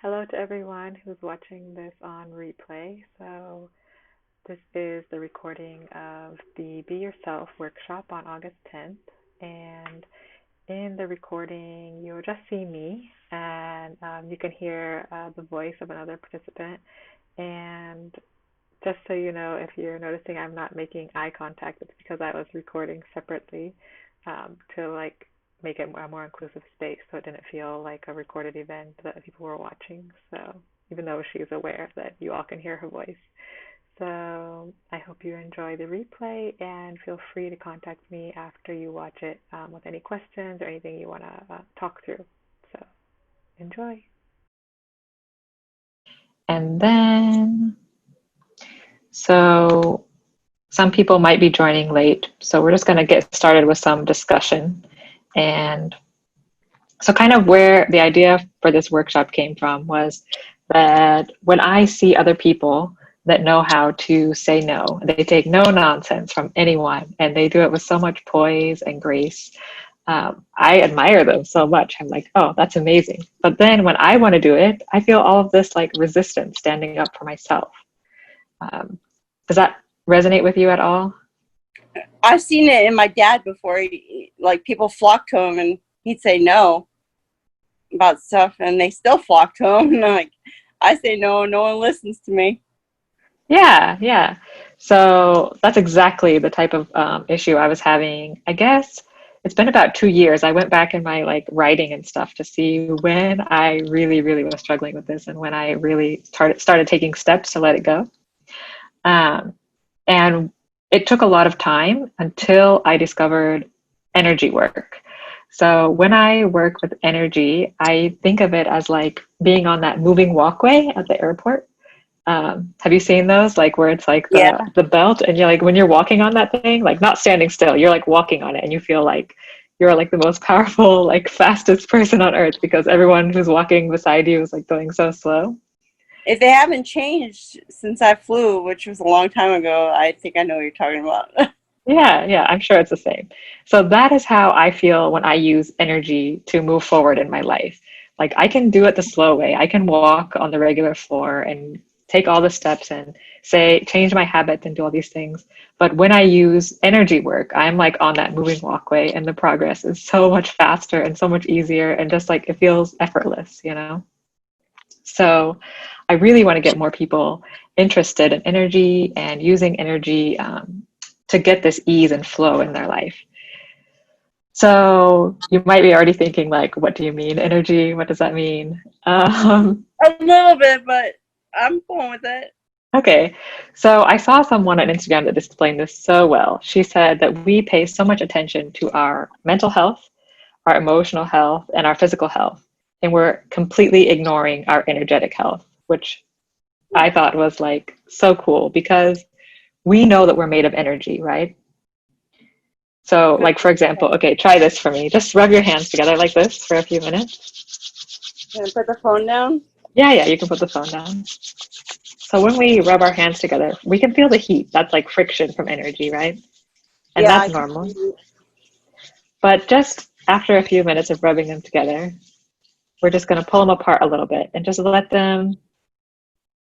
Hello to everyone who's watching this on replay. This is the recording of the Be Yourself workshop on August 10th. And in the recording, you'll just see me, and you can hear the voice of another participant. And just so you know, if you're noticing I'm not making eye contact, it's because I was recording separately to make it a more inclusive space so it didn't feel like a recorded event that people were watching. So even though she's aware that you all can hear her voice. So I hope you enjoy the replay and feel free to contact me after you watch it with any questions or anything you want to talk through. So enjoy. And then, so some people might be joining late, so we're just going to get started with some discussion. And so kind of where the idea for this workshop came from was that when I see other people that know how to say no, they take no nonsense from anyone, and they do it with so much poise and grace. I admire them so much. I'm like, oh, that's amazing. But then when I want to do it, I feel all of this like resistance standing up for myself. Does that resonate with you at all? I've seen it in my dad before. Like people flock to him, and he'd say no about stuff, and they still flock to him. And I'm like, I say no, no one listens to me. Yeah. So that's exactly the type of issue I was having. I guess it's been about 2 years. I went back in my like writing and stuff to see when I really was struggling with this and when I really started taking steps to let it go. Um, and it took a lot of time until I discovered energy work. So when I work with energy, I think of it as like being on that moving walkway at the airport. Have you seen those? Like where it's like Yeah, the belt, and you're like when you're walking on that thing, like not standing still, you're like walking on it, and you feel like you're like the most powerful, like fastest person on earth because everyone who's walking beside you is like going so slow. if they haven't changed since I flew, which was a long time ago, I think I know what you're talking about. Yeah, I'm sure it's the same. So that is how I feel when I use energy to move forward in my life. Like I can do it the slow way. I can walk on the regular floor and take all the steps and say, change my habits and do all these things. But when I use energy work, I'm like on that moving walkway and the progress is so much faster and so much easier and just like it feels effortless, you know? So I really want to get more people interested in energy and using energy to get this ease and flow in their life. So you might be already thinking like, what do you mean energy? What does that mean? A little bit, but I'm going with it. Okay, so I saw someone on Instagram that explained this so well. She said that we pay so much attention to our mental health, our emotional health, and our physical health, and we're completely ignoring our energetic health, which I thought was like so cool because we know that we're made of energy, right? So, like for example, okay, try this for me. Just rub your hands together like this for a few minutes. Can I put the phone down? Yeah, you can put the phone down. So when we rub our hands together, we can feel the heat. That's like friction from energy, right? And Yeah, that's I can normal. see. But just after a few minutes of rubbing them together, we're just going to pull them apart a little bit and just let them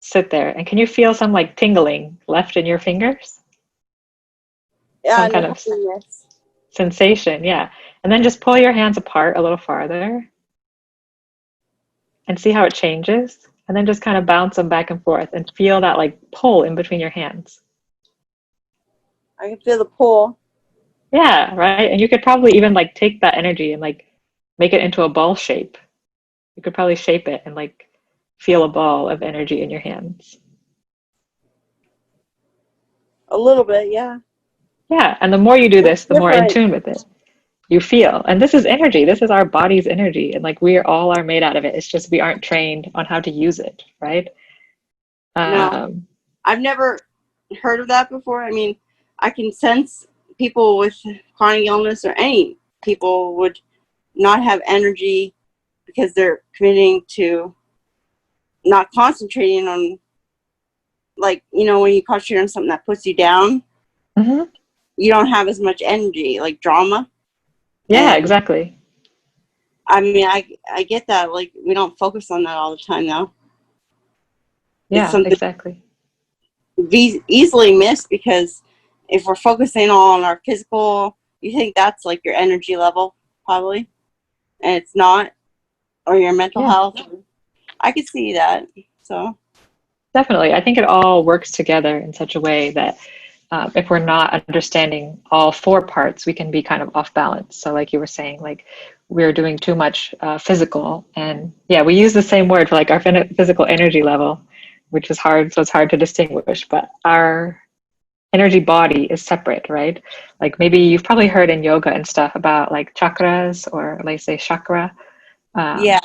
sit there. And can you feel some like tingling left in your fingers? Yeah, Some no kind of happiness. sensation, yeah. And then just pull your hands apart a little farther and see how it changes. And then just kind of bounce them back and forth and feel that like pull in between your hands. I can feel the pull. Yeah, right. And you could probably even like take that energy and like make it into a ball shape. You could probably shape it and like feel a ball of energy in your hands. A little bit, yeah. Yeah. And the more you do It's this, the more in different. tune with it you feel. And this is energy. This is our body's energy. And like we all are made out of it. It's just we aren't trained on how to use it, right? No, Um, I've never heard of that before. I mean, I can sense people with chronic illness or any people would not have energy because they're committing to not concentrating on, like, when you concentrate on something that puts you down, mhm. you don't have as much energy, like drama. Yeah, And exactly. I mean, I get that. Like, we don't focus on that all the time, though. It's Yeah, something exactly. easily missed because if we're focusing all on our physical, you think that's like your energy level, probably, and it's not, or your mental Yeah, health. I could see that. So, definitely. I think it all works together in such a way that if we're not understanding all four parts, we can be kind of off balance. So, like you were saying, like we're doing too much physical, and yeah, we use the same word for like our physical energy level, which is hard. So it's hard to distinguish. But our energy body is separate, right? Like maybe you've probably heard in yoga and stuff about like chakras or like say chakra. yeah. Um,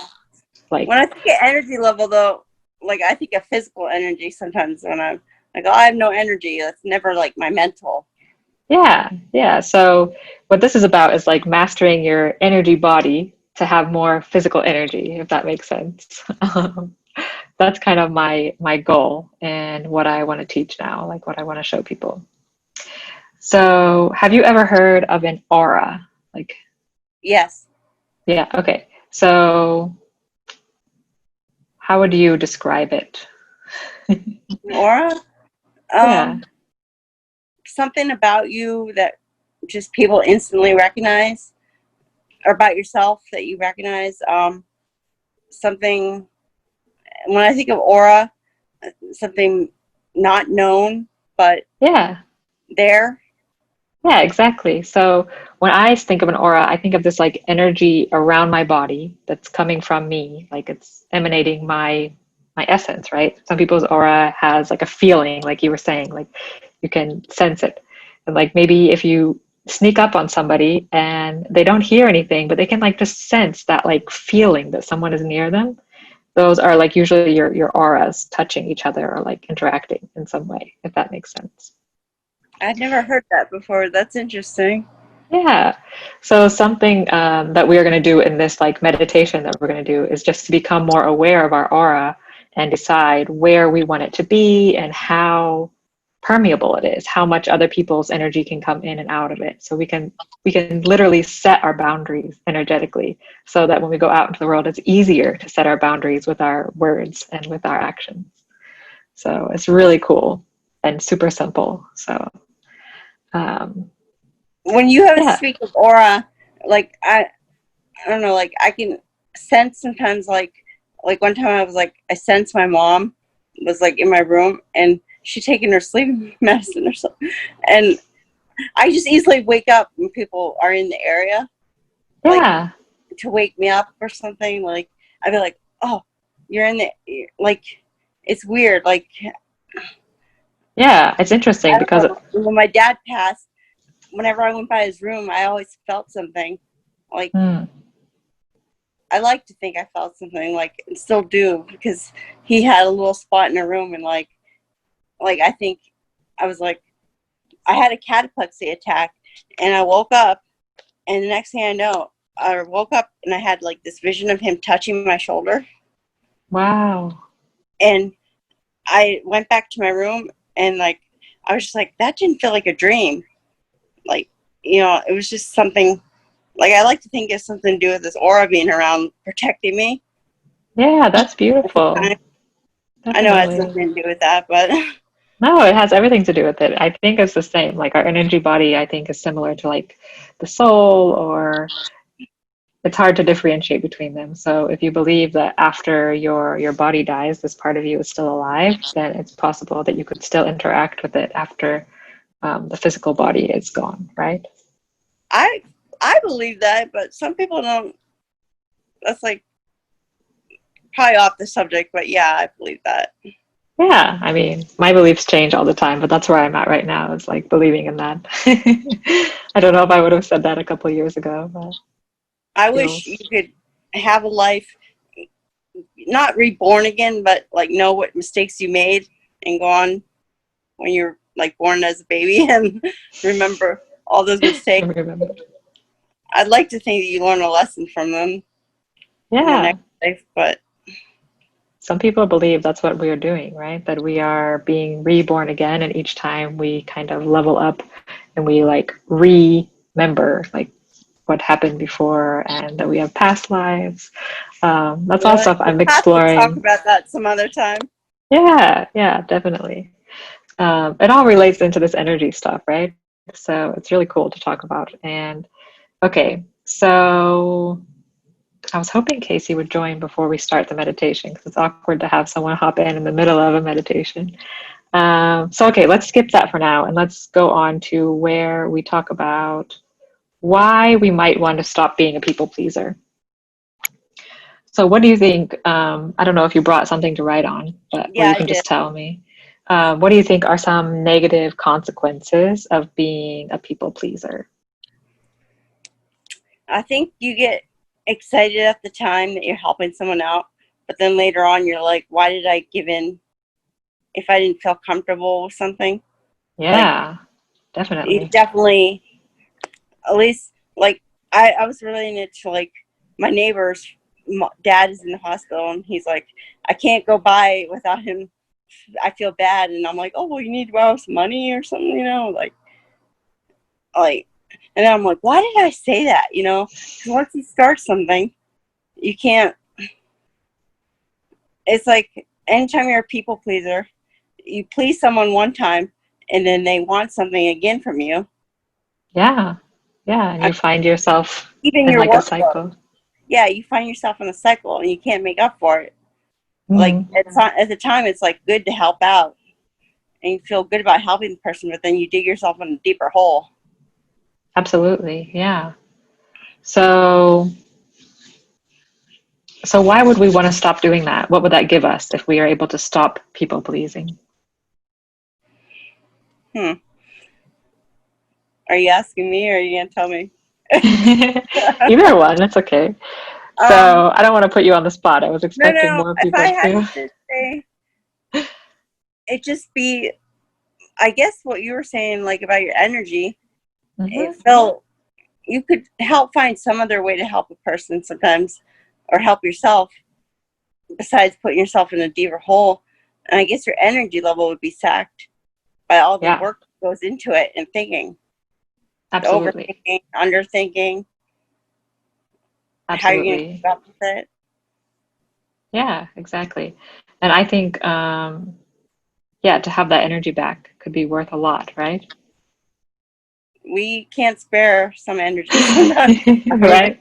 When like I think of energy level, though, like I think of physical energy sometimes when I'm like, oh, I have no energy. That's never like my mental. yeah, yeah. So what this is about is like mastering your energy body to have more physical energy, if that makes sense. That's kind of my goal and what I want to teach now, like what I want to show people. So, have you ever heard of an aura? Like, Yes. yeah, okay. So, how would you describe it? Aura, Yeah, something about you that just people instantly recognize, or about yourself that you recognize. Something, when I think of aura, something not known, but yeah. there. Yeah, exactly. So when I think of an aura, I think of this like energy around my body that's coming from me, like it's emanating my essence, right? Some people's aura has like a feeling, like you were saying, like you can sense it. And like maybe if you sneak up on somebody and they don't hear anything, but they can like just sense that like feeling that someone is near them. Those are like usually your auras touching each other or like interacting in some way, if that makes sense. I'd never heard that before. That's interesting. Yeah. So something that we are going to do in this like meditation that we're going to do is just to become more aware of our aura and decide where we want it to be and how permeable it is, how much other people's energy can come in and out of it. So we can literally set our boundaries energetically so that when we go out into the world, it's easier to set our boundaries with our words and with our actions. So it's really cool and super simple. So um, When you have yeah. speak of aura, like I don't know, like I can sense sometimes, like one time I was like, I sensed my mom was like in my room and she taking her sleeping medicine or something, and I just easily wake up when people are in the area, like Yeah. to wake me up or something. Like I'd be like, oh, you're in the, like, it's weird. Like Yeah, it's interesting I because don't know. When my dad passed, whenever I went by his room, I always felt something. Like mm, I like to think I felt something, like, and still do, because he had a little spot in a room, and like I think I was like, I had a cataplexy attack, and I woke up, and the next thing I know, I woke up and I had like this vision of him touching my shoulder, wow. and I went back to my room, and like I was just like, that didn't feel like a dream, like, it was just something. Like, I like to think it's something to do with this aura being around protecting me. Yeah, that's beautiful. I know it has Definitely. nothing to do with that, but No, it has everything to do with it. I think it's the same. Like our energy body, I think is similar to like the soul, or it's hard to differentiate between them. So if you believe that after your body dies, this part of you is still alive, then it's possible that you could still interact with it after the physical body is gone, right? I I believe that, but some people don't. That's like probably off the subject, but yeah, I believe that. Yeah, I mean, my beliefs change all the time, but that's where I'm at right now, is like believing in that. I don't know if I would have said that a couple of years ago, but I wish you feels. could have a life, not reborn again, but like know what mistakes you made and go on when you're like born as a baby and remember all those I mistakes. remember. I'd like to think that you learn a lesson from them in the Yeah, next life, but some people believe that's what we are doing, right? That we are being reborn again, and each time we kind of level up and we like remember like what happened before and that we have past lives. That's all Really? stuff We'll I'm have to talk exploring. about that some other time. Yeah, definitely. It all relates into this energy stuff, right? So it's really cool to talk about. And okay, so I was hoping Casey would join before we start the meditation because it's awkward to have someone hop in the middle of a meditation. So, okay, let's skip that for now and let's go on to where we talk about why we might want to stop being a people pleaser. So, what do you think? I don't know if you brought something to write on, but or Yeah, you I can did. just tell me. What do you think are some negative consequences of being a people pleaser? I think you get excited at the time that you're helping someone out, but then later on you're like, why did I give in if I didn't feel comfortable with something? Like, Yeah, you definitely. definitely, at least, like, I was relating it to, like, my neighbor's dad is in the hospital, and he's like, I can't go by without him. I feel bad. And I'm like, oh, well, you need to borrow some money or something, like, and then I'm like, why did I say that? Because once you start something, you can't. It's like anytime you're a people pleaser, you please someone one time, and then they want something again from you. Yeah, yeah, and I you find yourself Even in your like a workload. cycle. Yeah, you find yourself in a cycle, and you can't make up for it. Like Mm, at the time, it's like good to help out, and you feel good about helping the person, but then you dig yourself in a deeper hole. absolutely, yeah. So, so why would we want to stop doing that? What would that give us if we are able to stop people pleasing? Hmm. Are you asking me, or are you gonna tell me? Either one, that's okay. um. So I don't want to put you on the spot. I was No, expecting no. more If I people had to. to say, it just be. I guess what you were saying, like about your energy, it Hmm. felt you could help find some other way to help a person sometimes, or help yourself besides putting yourself in a deeper hole. And I guess your energy level would be sacked by all the Yeah, work that goes into it and thinking, the absolutely. overthinking, underthinking, how you're going to Absolutely. keep up with it. Yeah, exactly. And I think, yeah, to have that energy back could be worth a lot, right? We can't spare some energy sometimes. I mean, Right?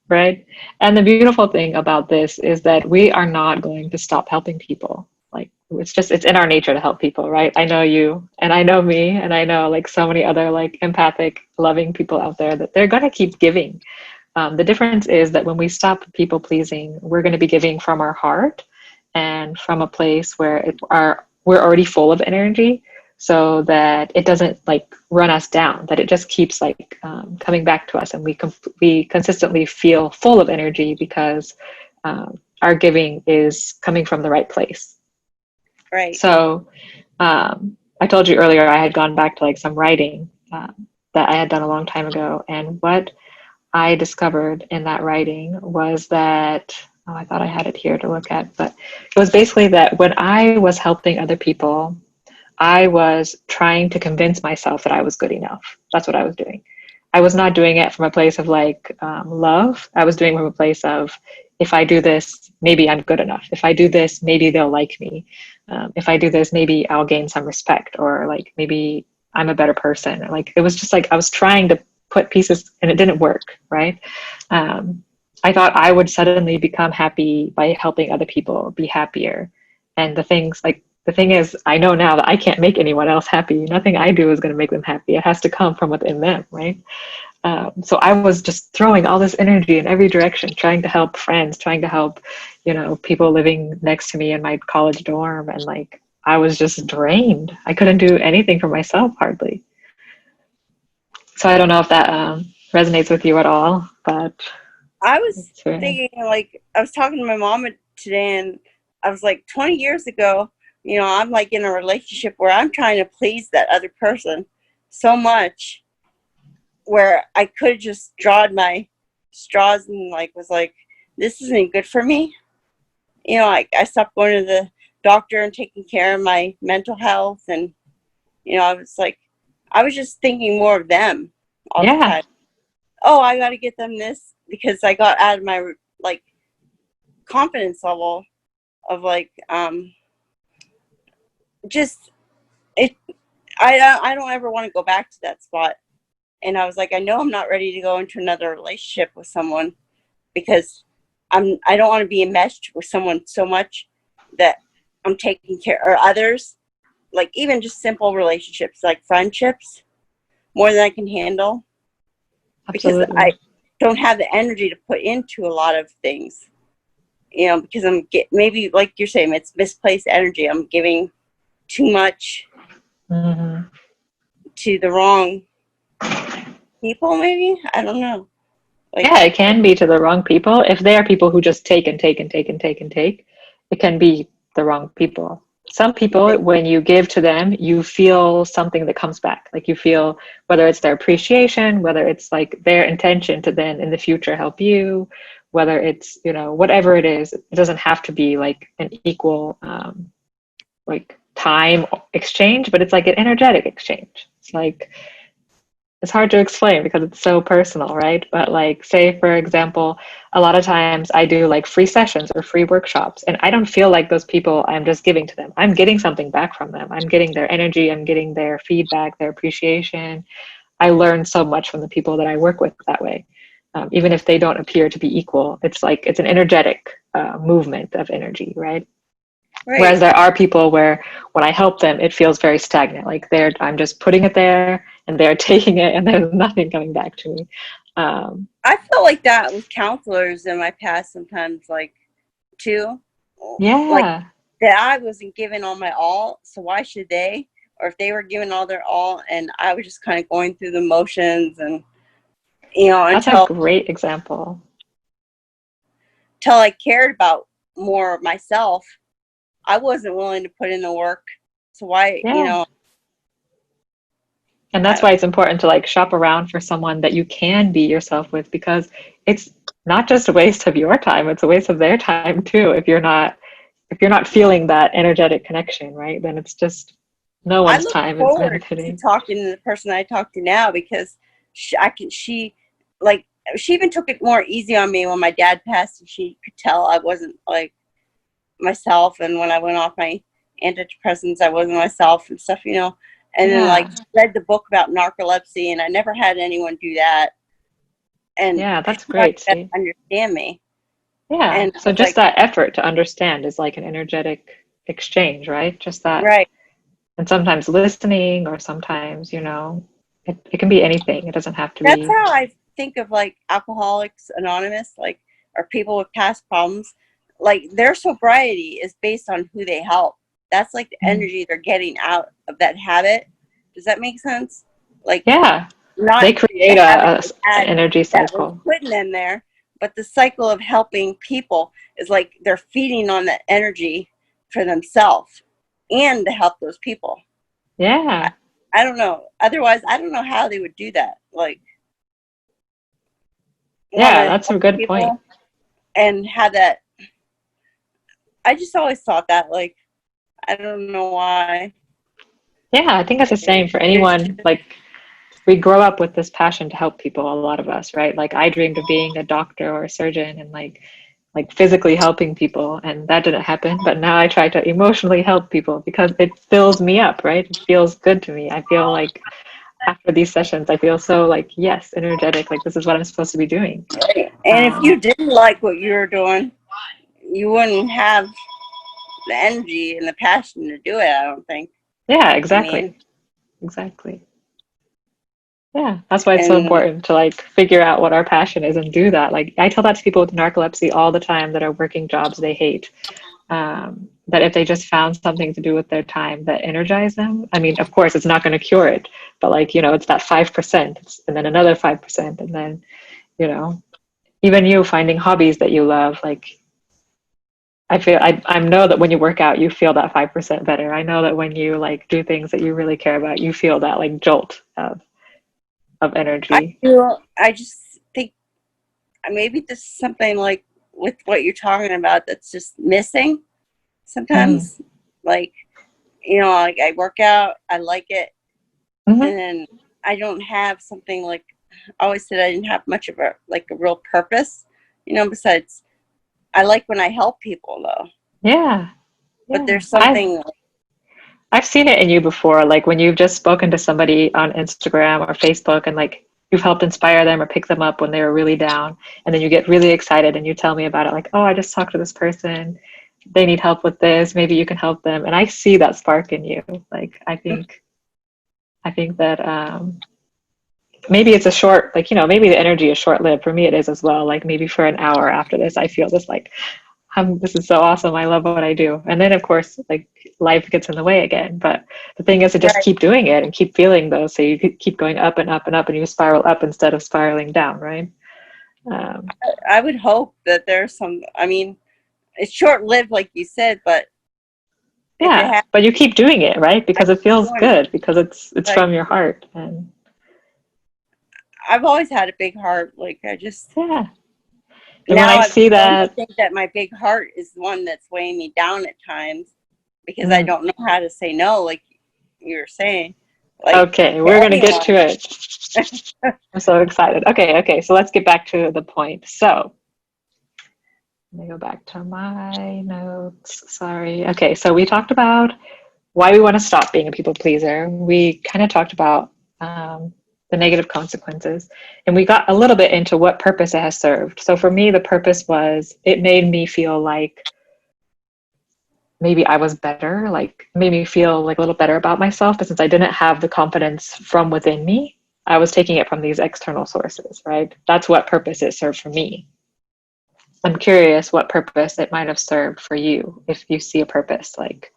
Right? And the beautiful thing about this is that we are not going to stop helping people. Like, it's in our nature to help people, right? I know you, and I know me, and I know like so many other like empathic, loving people out there that they're going to keep giving. The difference is that when we stop people pleasing, we're going to be giving from our heart and from a place where we're already full of energy, so that it doesn't like run us down. That it just keeps like coming back to us, and we consistently feel full of energy because our giving is coming from the right place. right, So I told you earlier I had gone back to like some writing that I had done a long time ago, and what I discovered in that writing was that, oh, I thought I had it here to look at, but it was basically that when I was helping other people, I was trying to convince myself that I was good enough. That's what I was doing. I was not doing it from a place of like love. I was doing it from a place of, if I do this, maybe I'm good enough. If I do this, maybe they'll like me. If I do this, maybe I'll gain some respect, or like maybe I'm a better person. Like it was just like I was trying to put pieces, and it didn't work, right? Um, I thought I would suddenly become happy by helping other people be happier, and the thing is, I know now that I can't make anyone else happy. Nothing I do is going to make them happy. It has to come from within them, right? So I was just throwing all this energy in every direction, trying to help friends, trying to help, people living next to me in my college dorm. And like, I was just drained. I couldn't do anything for myself hardly. So I don't know if that resonates with you at all, but I was it's very, thinking, like, I was talking to my mom today, and I was like, 20 years ago, I'm like in a relationship where I'm trying to please that other person so much, where I could just drawn my straws and like was like, this isn't good for me. I stopped going to the doctor and taking care of my mental health, and I was like, I was just thinking more of them all the yeah, time. oh, I got to get them this, because I got out of my like confidence level of like just it. I don't ever want to go back to that spot. And I was like, I know I'm not ready to go into another relationship with someone, because I don't want to be enmeshed with someone so much that I'm taking care, or others, like even just simple relationships like friendships, more than I can handle, because I Absolutely. don't have the energy to put into a lot of things, because maybe like you're saying, it's misplaced energy. I'm giving too much Hmm. to the wrong people, maybe. I don't know. Like, Yeah, it can be to the wrong people. If they are people who just take and take and take and take and take, it can be the wrong people. Some people, when you give to them, you feel something that comes back. Like you feel whether it's their appreciation, whether it's like their intention to then in the future help you, whether it's, whatever it is, it doesn't have to be like an equal like time exchange, but it's like an energetic exchange. It's like it's hard to explain because it's so personal, right? But like, say for example, a lot of times I do like free sessions or free workshops, and I don't feel like those people I'm just giving to them. I'm getting something back from them. I'm getting their energy, I'm getting their feedback, their appreciation. I learn so much from the people that I work with that way. Even if they don't appear to be equal, it's like it's an energetic movement of energy, right? right. Whereas there are people where when I help them, it feels very stagnant. Like I'm just putting it there and they're taking it and there's nothing coming back to me. Um, I felt like that with counselors in my past sometimes, like, too. Like, yeah, that I wasn't giving all my all, so why should they? Or if they were giving all their all and I was just kind of going through the motions, and, that's a until great example. I cared about more myself, I wasn't willing to put in the work. So why, Yeah. And I that's don't why it's important to like shop around for someone that you can be yourself with because it's not just a waste of your time, it's a waste of their time too. If you're not feeling that energetic connection, right? Then it's just no I one's look time is forward to benefiting. talking to the person I talk to now, because she, like, she even took it more easy on me when my dad passed, and she could tell I wasn't like myself. And when I went off my antidepressants, I wasn't myself and stuff. And then, like, Yeah. read the book about narcolepsy, and I never had anyone do that. And Yeah, she that's wanted great. to See? understand me. Yeah. And I So was just like, that effort to understand is like an energetic exchange, right? Just that. right. And sometimes listening, or sometimes, it can be anything. It doesn't have to That's be. how I think of, like, Alcoholics Anonymous, like, or people with past problems. Like, their sobriety is based on who they help. That's like the Mm. energy they're getting out of that habit. Does that make sense? Like, Yeah. not They create the habit a they had energy that was cycle. putting them there, but the cycle of helping people is like they're feeding on that energy for themselves and to help those people. I, Yeah. I don't know. Otherwise, I don't know how they would do that. Like, want Yeah, to that's a help good point. people and have that. I just always thought that, like, I don't know why. Yeah, I think it's the same for It's anyone. just, Like, we grow up with this passion to help people, a lot of us, right? Like, I dreamed of being a doctor or a surgeon and like physically helping people, and that didn't happen. But now I try to emotionally help people because it fills me up, right? It feels good to me. I feel like after these sessions, I feel so like, yes, energetic, like this is what I'm supposed to be doing. and if Um, you didn't like what you were doing, you wouldn't have the energy and the passion to do it, I don't think. yeah, I mean, exactly. Exactly. Yeah, that's why it's so and important to like figure out what our passion is and do that. Like I tell that to people with narcolepsy all the time that are working jobs they hate. That if they just found something to do with their time that energized them, I mean, of course, it's not going to cure it, but like, it's that 5%, and then another 5%, and then, you know, even you finding hobbies that you love, like I know that when you work out, you feel that 5% better. I know that when you like do things that you really care about, you feel that like jolt of energy. I just think maybe this is something like with what you're talking about that's just missing Mm. sometimes. Like, like, I work out, I like it, Hmm. and then I don't have something like always said I didn't have much of a real purpose, besides I like when I help people though. Yeah. But Yeah. there's something I've seen it in you before, like when you've just spoken to somebody on Instagram or Facebook and like you've helped inspire them or pick them up when they were really down. And then you get really excited and you tell me about it, like, oh, I just talked to this person. They need help with this. Maybe you can help them. And I see that spark in you. Like, I think that maybe it's a short, like, maybe the energy is short lived. For me, it is as well. Like maybe for an hour after this, I feel this like, this is so awesome. I love what I do. And then, of course, like life gets in the way again. But the thing is to just right. keep doing it and keep feeling those. So you keep going up and up and up and you spiral up instead of spiraling down, right? Um, I would hope that there's some. I mean, it's short lived, like you said, but if it yeah, happens, but you keep doing it, right? I Because it keep feels doing it. good, because it's Like from your heart. And I've always had a big heart. Like I just yeah. And when now I I've see grown to that, think that my big heart is the one that's weighing me down at times because I mm, don't know how to say no, like you were saying, like okay, to we're going to get to anyone. it. I'm so excited. Okay, so let's get back to the point. So let me go back to my notes. Sorry. Okay, so we talked about why we want to stop being a people pleaser. We kind of talked about the negative consequences, and we got a little bit into what purpose it has served. So for me, the purpose was it made me feel like maybe I was better, like made me feel like a little better about myself. But since I didn't have the confidence from within me, I was taking it from these external sources, right? That's what purpose it served for me. I'm curious what purpose it might have served for you if you see a purpose like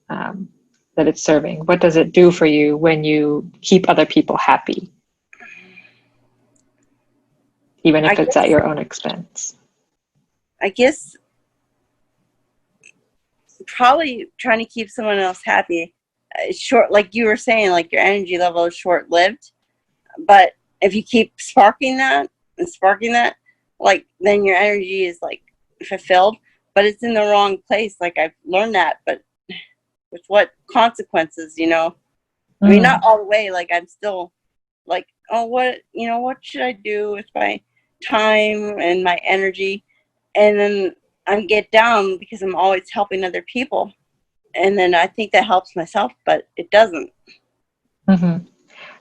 um, that it's serving. What does it do for you when you keep other people happy, even I if it's at guess your own expense? I guess probably trying to keep someone else happy. It's short, like you were saying, like your energy level is short lived. But if you keep sparking that and sparking that, like then your energy is like fulfilled. But it's in the wrong place. Like I've learned that, but with what consequences, I mean, not Mm, all the way. Like I'm still like, oh, what should I do with my time and my energy? And then I get down because I'm always helping other people. And then I think that helps myself, but it doesn't. mm-hmm.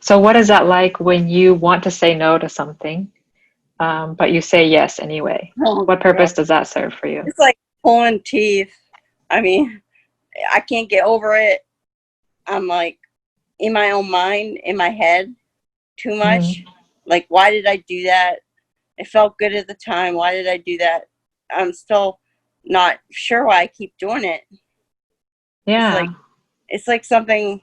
So, what is that like when you want to say no to something, but you say yes anyway? Oh, What God. purpose does that serve for you? It's like pulling teeth. I mean, I can't get over it. I'm like in my own mind, in my head, too much. Mm, Like, why did I do that? It felt good at the time. Why did I do that? I'm still not sure why I keep doing it. It's like yeah. it's like something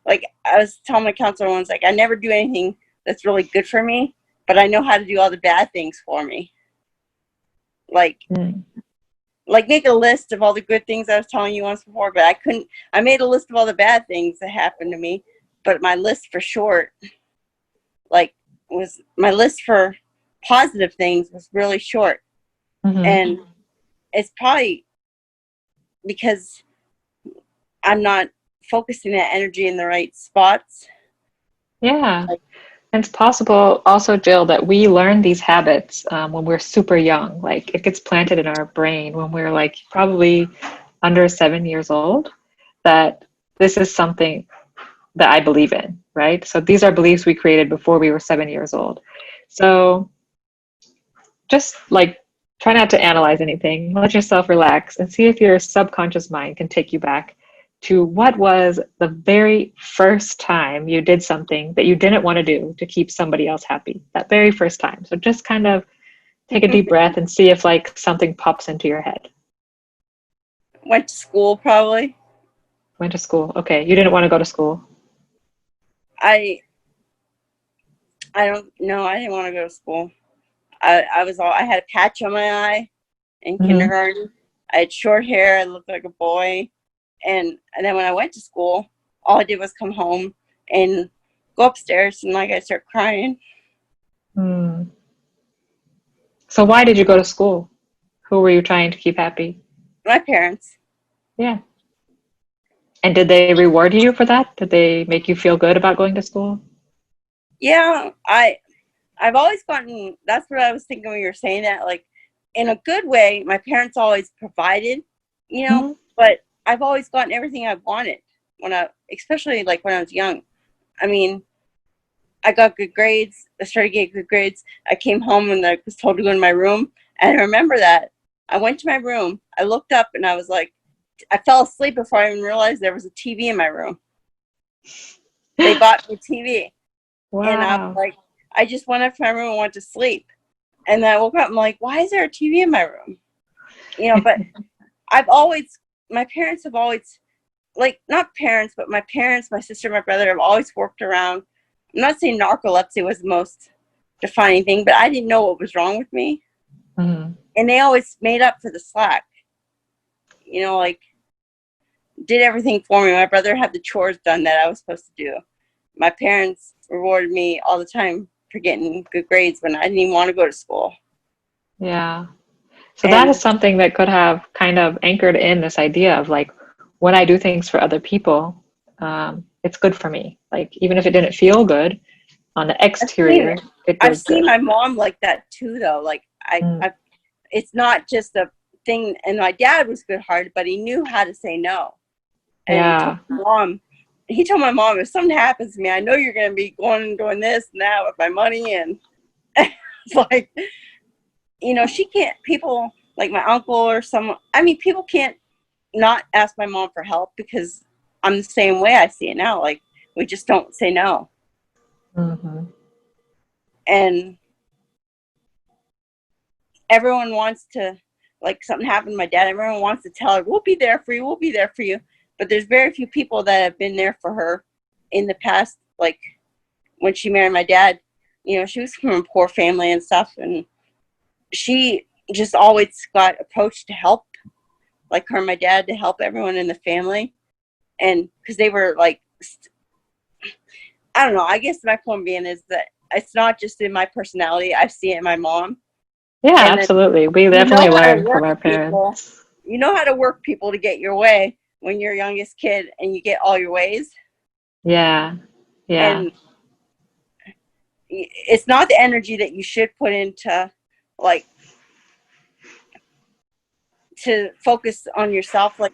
like I was telling my counselor once, like I never do anything that's really good for me, but I know how to do all the bad things for me. Like Mm, like make a list of all the good things I was telling you once before, but I couldn't. I made a list of all the bad things that happened to me, but my list for short, like, was my list for positive things was really short, mm-hmm. and it's probably because I'm not focusing that energy in the right spots. Yeah. Like, It's possible also, Jill, that we learn these habits when we're super young. Like it gets planted in our brain when we're like probably under 7 years old, that this is something that I believe in, right? So these are beliefs we created before we were 7 years old. So just like try not to analyze anything, let yourself relax and see if your subconscious mind can take you back to what was the very first time you did something that you didn't want to do to keep somebody else happy. That very first time. So just kind of take a deep breath and see if like something pops into your head. went to school probably. Went to school. Okay, you didn't want to go to school. I I don't know. I didn't want to go to school. I had a patch on my eye in Mm-hmm. kindergarten. I had short hair. I looked like a boy. And then when I went to school, all I did was come home and go upstairs and like I start crying. Mm. So why did you go to school? Who were you trying to keep happy? My parents. Yeah. And did they reward you for that? Did they make you feel good about going to school? Yeah, I've always gotten, that's what I was thinking when you were saying that, like, in a good way, my parents always provided, Mhm. but I've always gotten everything I wanted especially like when I was young. I mean, I got good grades. I started getting good grades. I came home and I was told to go in my room. And I remember that. I went to my room. I looked up and I was like, I fell asleep before I even realized there was a TV in my room. They bought me a TV. And I was Wow. like, I just went up to my room and went to sleep. And then I woke up and I'm like, why is there a TV in my room? But my parents have always, like, not parents, but my parents, my sister, my brother have always worked around. I'm not saying narcolepsy was the most defining thing, but I didn't know what was wrong with me. Mhm. And they always made up for the slack, like, did everything for me. My brother had the chores done that I was supposed to do. My parents rewarded me all the time for getting good grades when I didn't even want to go to school. Yeah. So that is And something that could have kind of anchored in this idea of like, when I do things for other people, it's good for me. Like, even if it didn't feel good on the I've seen exterior, it I've was seen good. my mom like that too, though. Like, Mm. it's not just a thing. And my dad was good-hearted, but he knew how to say no. And Yeah. he told my mom, if something happens to me, I know you're going to be going and doing this and that with my money. And it's like, she can't, people like my uncle or someone, I mean, people can't not ask my mom for help because I'm the same way. I see it now. Like, we just don't say no. Hmm. And everyone wants to, like, something happened to my dad, everyone wants to tell her, we'll be there for you, we'll be there for you. But there's very few people that have been there for her in the past. Like, when she married my dad, she was from a poor family and stuff, and she just always got approached to help, like, her and my dad, to help everyone in the family. And because they were like, I don't know, I guess my point being is that it's not just in my personality, I see it in my mom. Yeah, And then absolutely. We you know definitely how to learn from work our people. parents. You know how to work people to get your way when you're youngest kid and you get all your ways. Yeah. Yeah. And it's not the energy that you should put into, like, to focus on yourself. Like,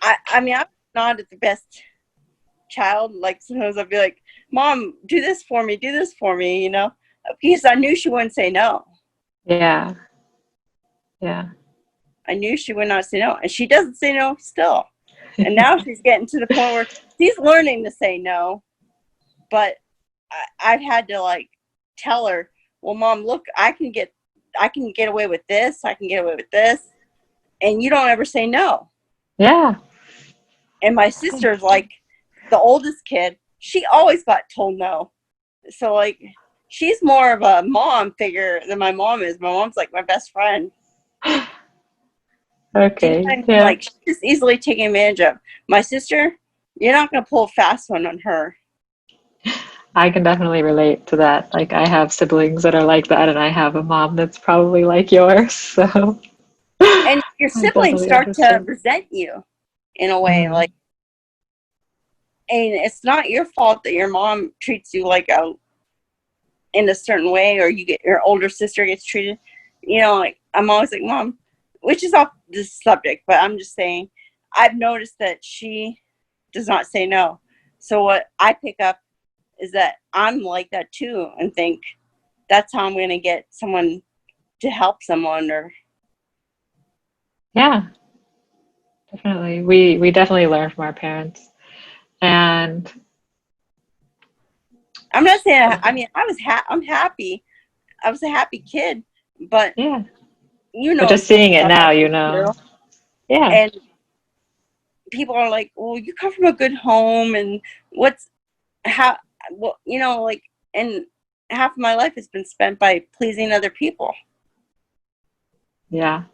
I mean, I'm not the best child. Like, sometimes I'll be like, Mom, do this for me, because I knew she wouldn't say no. Yeah. Yeah. I knew she would not say no, and she doesn't say no still. And now she's getting to the point where she's learning to say no. But I've had to, like, tell her, well, Mom, look, I can get away with this, I can get away with this, and you don't ever say no. Yeah. And my sister's like the oldest kid, she always got told no. So, like, she's more of a mom figure than my mom is. My mom's like my best friend. Do you know Okay. what I mean? Yeah. Like, she's just easily taken advantage of. My sister, you're not gonna pull a fast one on her. I can definitely relate to that. Like, I have siblings that are like that, and I have a mom that's probably like yours. So And your I siblings definitely start to understand. resent you in a way. Mm. Like, and it's not your fault that your mom treats you like in a certain way, or you get your older sister gets treated. Like, I'm always like, Mom, which is off this subject, but I'm just saying, I've noticed that she does not say no. So what I pick up is that I'm like that too, and think that's how I'm going to get someone to help someone. Or Yeah, definitely. We definitely learn from our parents. And I'm not saying, I mean, I'm happy. I was a happy kid, but yeah, but some just seeing it stuff now, I've been through. Yeah. And people are like, well, you come from a good home, and how, well, like, and half of my life has been spent by pleasing other people. Yeah.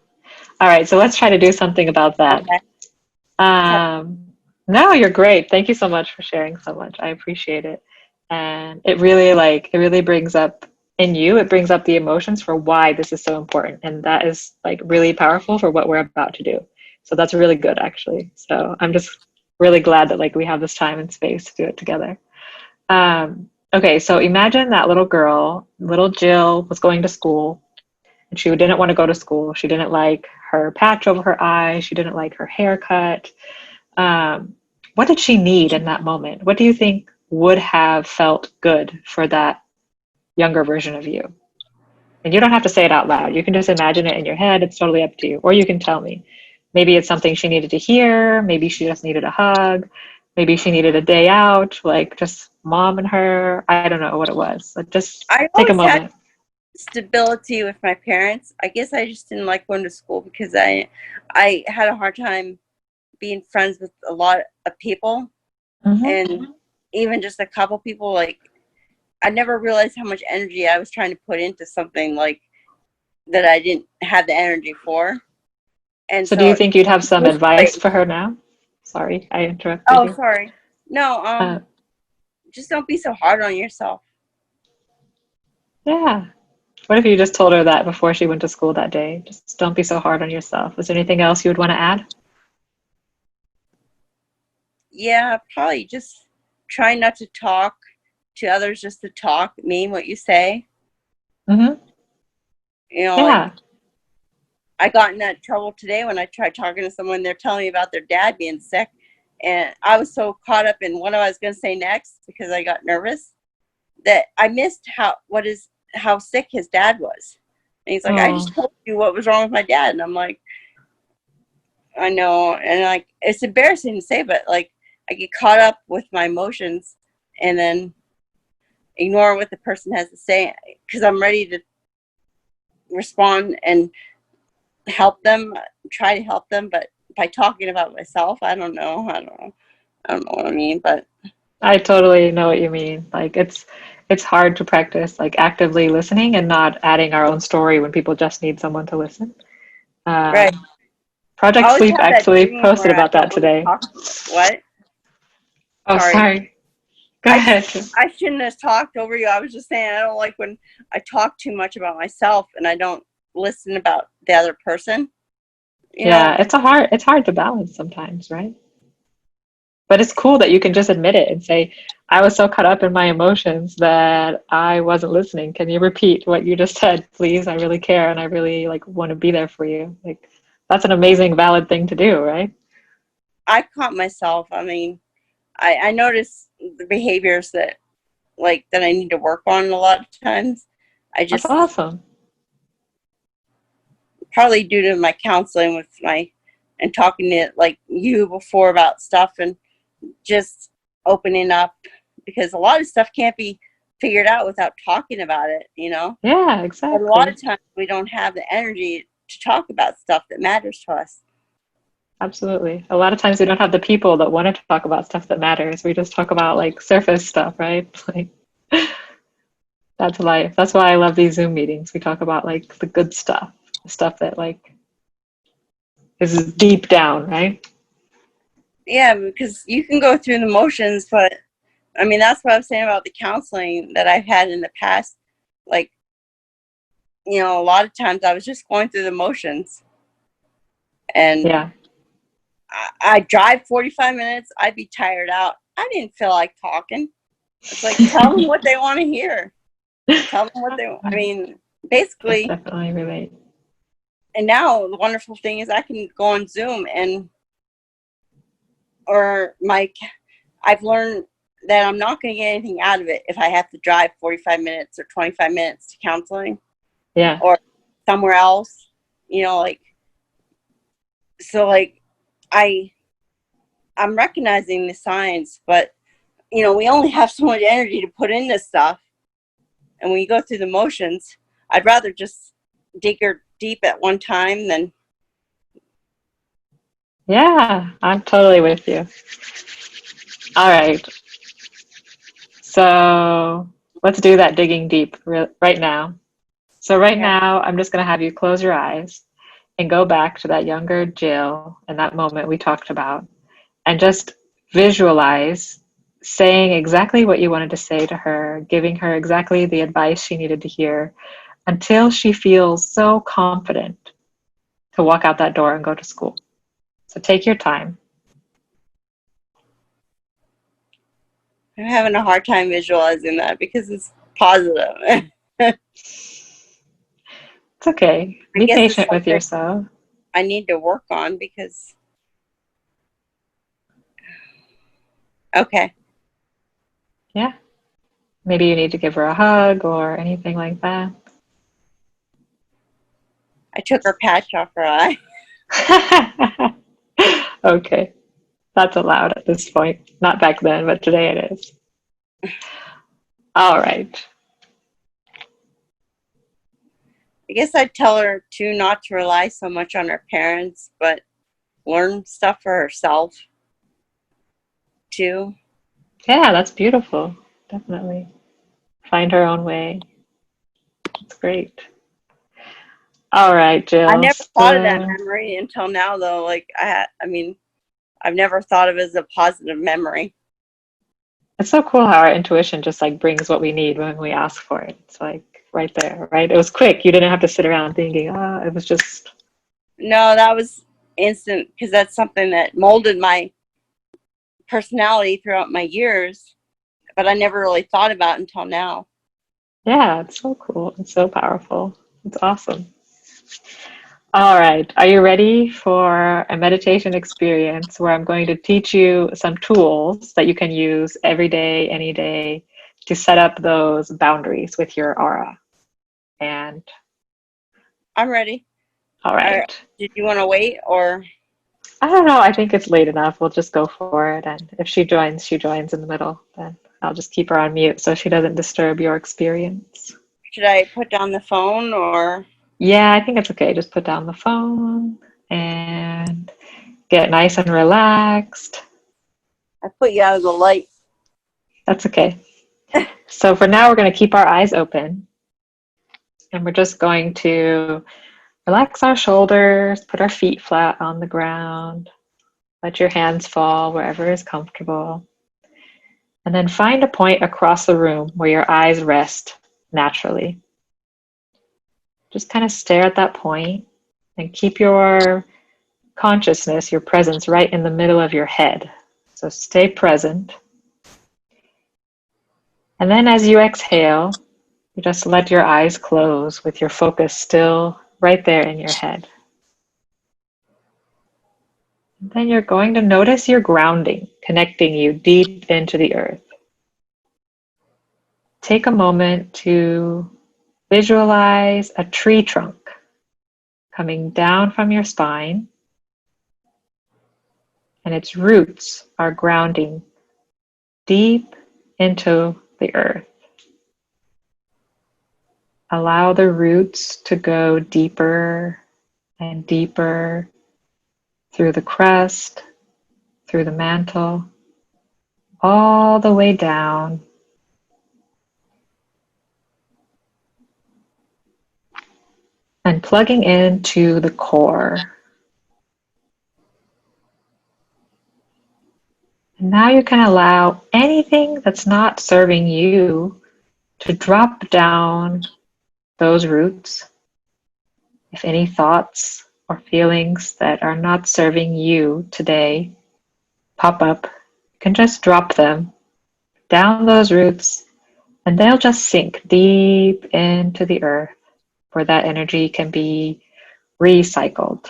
All right, so let's try to do something about that. Okay. Um, no, you're great. Thank you so much for sharing so much. I appreciate it. And it really brings up in you, it brings up the emotions for why this is so important. And that is like really powerful for what we're about to do. So that's really good actually. So I'm just really glad that like we have this time and space to do it together. Okay, so imagine that little girl, little Jill, was going to school and she didn't want to go to school. She didn't like her patch over her eye. She didn't like her haircut. Um, what did she need in that moment? What do you think would have felt good for that younger version of you? And you don't have to say it out loud. You can just imagine it in your head. It's totally up to you. Or you can tell me. Maybe it's something she needed to hear. Maybe she just needed a hug. Maybe she needed a day out, like just mom and her. I don't know what it was. But just I take a always had moment. stability with my parents. I guess I just didn't like going to school because I had a hard time being friends with a lot of people, Hmm. and even just a couple people. Like, I never realized how much energy I was trying to put into something like that I didn't have the energy for. And So do you so, think you'd have some like, advice for her now? Sorry, I interrupted oh, you. sorry. No, Uh, just don't be so hard on yourself. yeah. What if you just told her that before she went to school that day? Just don't be so hard on yourself. Is there anything else you would want to add? Yeah, probably just try not to talk to others, just to talk, mean what you say. Hmm. You know, like, Yeah. I got in that trouble today when I tried talking to someone. They're telling me about their dad being sick, and I was so caught up in what I was going to say next because I got nervous that I missed how sick his dad was. And he's like, "I Oh, just told you what was wrong with my dad," and I'm like, "I know," and like it's embarrassing to say, but like I get caught up with my emotions and then ignore what the person has to say because I'm ready to respond and help them, try to help them, but by talking about myself, I don't know what I mean, but I totally know what you mean. Like it's hard to practice like actively listening and not adding our own story when people just need someone to listen. right. I Project always Sleep have that actually dream posted where I about that don't want to today. talk. What? Oh, Sorry. sorry. Go I just ahead. I shouldn't have talked over you. I was just saying I don't like when I talk too much about myself and I don't listen about the other person. You Yeah, know, it's hard to balance sometimes, right? But it's cool that you can just admit it and say, I was so caught up in my emotions that I wasn't listening. Can you repeat what you just said, please? I really care and I really like want to be there for you. Like that's an amazing, valid thing to do, right? I caught myself. I mean, I notice the behaviors that I need to work on a lot of times. I That's just awesome. Probably due to my counseling with my and talking to like you before about stuff and just opening up because a lot of stuff can't be figured out without talking about it, you know? Yeah, But a lot of exactly. times we don't have the energy to talk about stuff that matters to us. Absolutely. A lot of times we don't have the people that want to talk about stuff that matters. We just talk about like surface stuff, right? Like that's life. That's why I love these Zoom meetings. We talk about like the good stuff, the stuff that like is deep down, right? Yeah, because you can go through the motions, but I mean, that's what I'm saying about the counseling that I've had in the past. Like, a lot of times I was just going through the motions and Yeah. I drive 45 minutes. I'd be tired out. I didn't feel like talking. It's like, tell them what they want to hear. Tell them what they, I mean, I basically, definitely relate. and now the wonderful thing is I can go on Zoom or I've learned that I'm not going to get anything out of it if I have to drive 45 minutes or 25 minutes to counseling Yeah. or somewhere else, like, so like I, I'm recognizing the signs, but we only have so much energy to put in this stuff. And when you go through the motions, I'd rather just dig her deep at one time than. Yeah, I'm totally with you. All right. So let's do that digging deep right now. So right Okay. now, I'm just going to have you close your eyes and go back to that younger Jill and that moment we talked about and just visualize saying exactly what you wanted to say to her, giving her exactly the advice she needed to hear until she feels so confident to walk out that door and go to school. So take your time. I'm having a hard time visualizing that because it's positive. I It's okay. Be guess it's patient with something yourself. I need to work on because, okay. Yeah. Maybe you need to give her a hug or anything like that. I took her patch off her eye. Okay. That's allowed at this point. Not back then, but today it is. All right. I guess I'd tell her too not to rely so much on her parents, but learn stuff for herself too. Yeah, that's beautiful. Definitely. Find her own way. It's great. All right, I Jill. never thought of that So memory until now, though. Like I mean, I've never thought of it as a positive memory. it's so cool how our intuition just like brings what we need when we ask for it. It's like right there, right? It was quick. You didn't have to sit around thinking, it was just, No, that was instant because that's something that molded my personality throughout my years, but I never really thought about it until now. yeah, it's so cool. It's so powerful. It's awesome. All right. Are you ready for a meditation experience where I'm going to teach you some tools that you can use every day, any day to set up those boundaries with your aura? And I'm ready. all right. Did you want to wait or I don't know. I think it's late enough. We'll just go for it. And if she joins in the middle. Then I'll just keep her on mute so she doesn't disturb your experience. should I put down the phone or Yeah, I think it's okay. Just put down the phone and get nice and relaxed. I put you out of the light? That's okay. So for now, we're going to keep our eyes open and we're just going to relax our shoulders, put our feet flat on the ground, let your hands fall wherever is comfortable. And then find a point across the room where your eyes rest naturally. Just kind of stare at that point and keep your consciousness, your presence right in the middle of your head. So stay present. And then as you exhale, you just let your eyes close with your focus still right there in your head. And then you're going to notice your grounding, connecting you deep into the earth. Take a moment to visualize a tree trunk coming down from your spine, and its roots are grounding deep into the earth. Allow the roots to go deeper and deeper through the crust, through the mantle, all the way down and plugging into the core. And now you can allow anything that's not serving you to drop down those roots. If any thoughts or feelings that are not serving you today pop up, you can just drop them down those roots and they'll just sink deep into the earth where that energy can be recycled.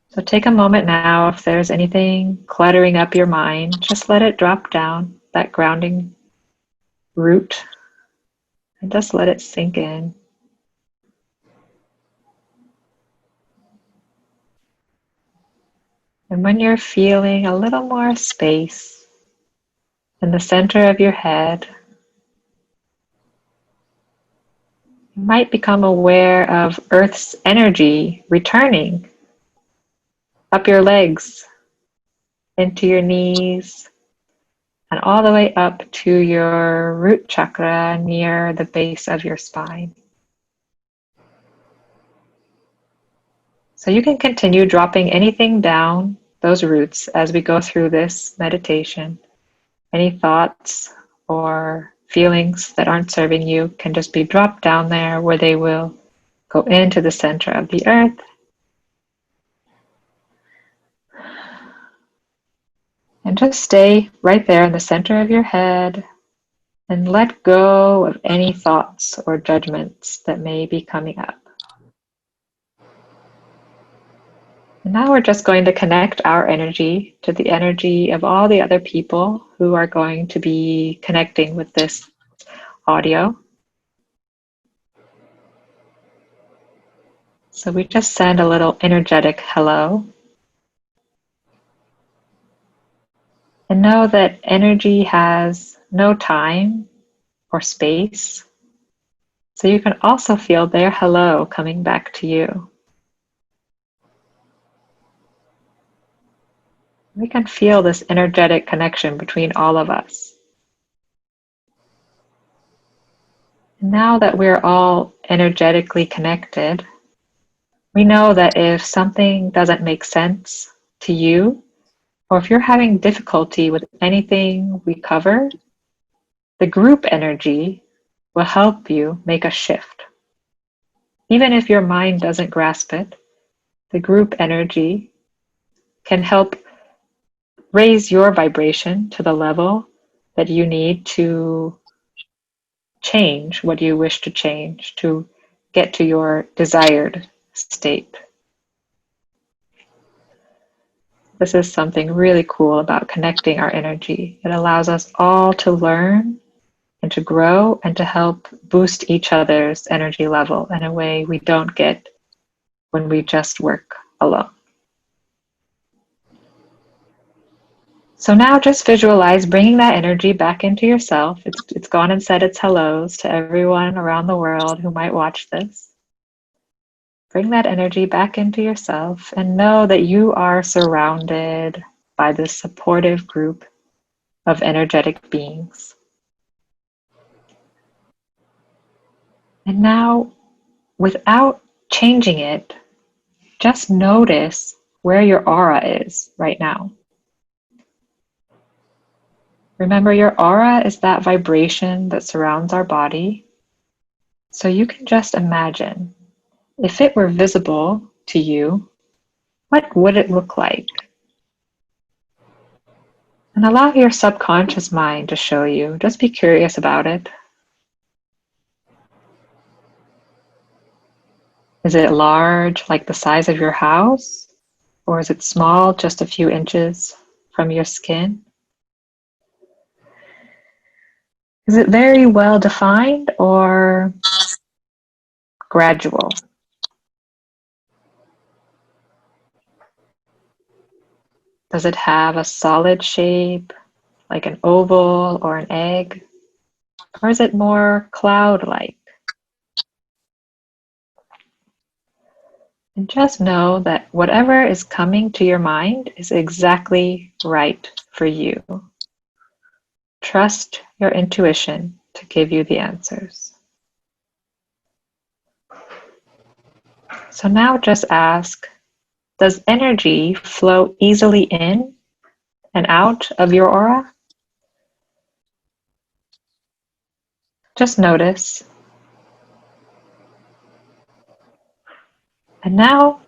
So take a moment now, if there's anything cluttering up your mind, just let it drop down, that grounding root, and just let it sink in. And when you're feeling a little more space in the center of your head, you might become aware of Earth's energy returning up your legs, into your knees, and all the way up to your root chakra near the base of your spine. So you can continue dropping anything down those roots as we go through this meditation. Any thoughts or feelings that aren't serving you can just be dropped down there where they will go into the center of the earth. And just stay right there in the center of your head and let go of any thoughts or judgments that may be coming up. And now we're just going to connect our energy to the energy of all the other people who are going to be connecting with this audio. So we just send a little energetic hello. And know that energy has no time or space. So you can also feel their hello coming back to you. We can feel this energetic connection between all of us. Now that we're all energetically connected, we know that if something doesn't make sense to you, or if you're having difficulty with anything we cover, the group energy will help you make a shift. Even if your mind doesn't grasp it, the group energy can help raise your vibration to the level that you need to change what you wish to change to get to your desired state. This is something really cool about connecting our energy. It allows us all to learn and to grow and to help boost each other's energy level in a way we don't get when we just work alone. So now just visualize bringing that energy back into yourself. It's gone and said its hellos to everyone around the world who might watch this. Bring that energy back into yourself and know that you are surrounded by this supportive group of energetic beings. And now, without changing it, just notice where your aura is right now. Remember, your aura is that vibration that surrounds our body. So you can just imagine, if it were visible to you, what would it look like? And allow your subconscious mind to show you. Just be curious about it. Is it large, like the size of your house? Or is it small, just a few inches from your skin? Is it very well defined or gradual? Does it have a solid shape, like an oval or an egg? Or is it more cloud-like? And just know that whatever is coming to your mind is exactly right for you. Trust your intuition to give you the answers. So now just ask, does energy flow easily in and out of your aura? Just notice. And now,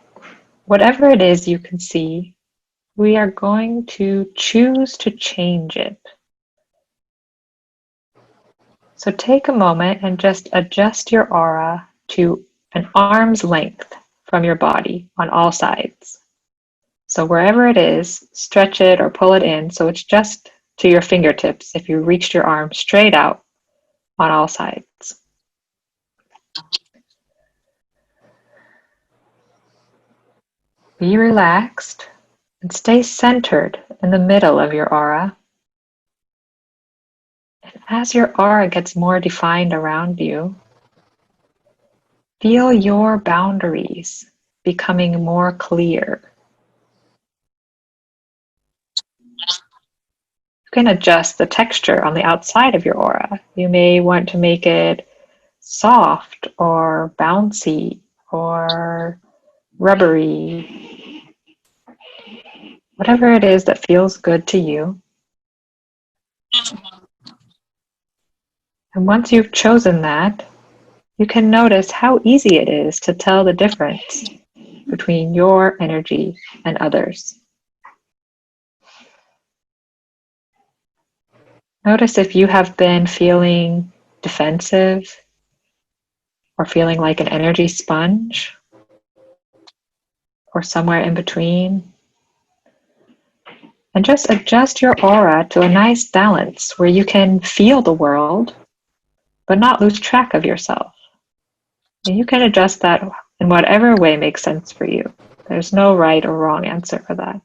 whatever it is you can see, we are going to choose to change it. So take a moment and just adjust your aura to an arm's length from your body on all sides. So wherever it is, stretch it or pull it in so it's just to your fingertips if you reached your arm straight out on all sides. Be relaxed and stay centered in the middle of your aura. And as your aura gets more defined around you, feel your boundaries becoming more clear. You can adjust the texture on the outside of your aura. You may want to make it soft or bouncy or rubbery. Whatever it is that feels good to you. And once you've chosen that, you can notice how easy it is to tell the difference between your energy and others. Notice if you have been feeling defensive or feeling like an energy sponge or somewhere in between. And just adjust your aura to a nice balance where you can feel the world, but not lose track of yourself. And you can adjust that in whatever way makes sense for you. There's no right or wrong answer for that.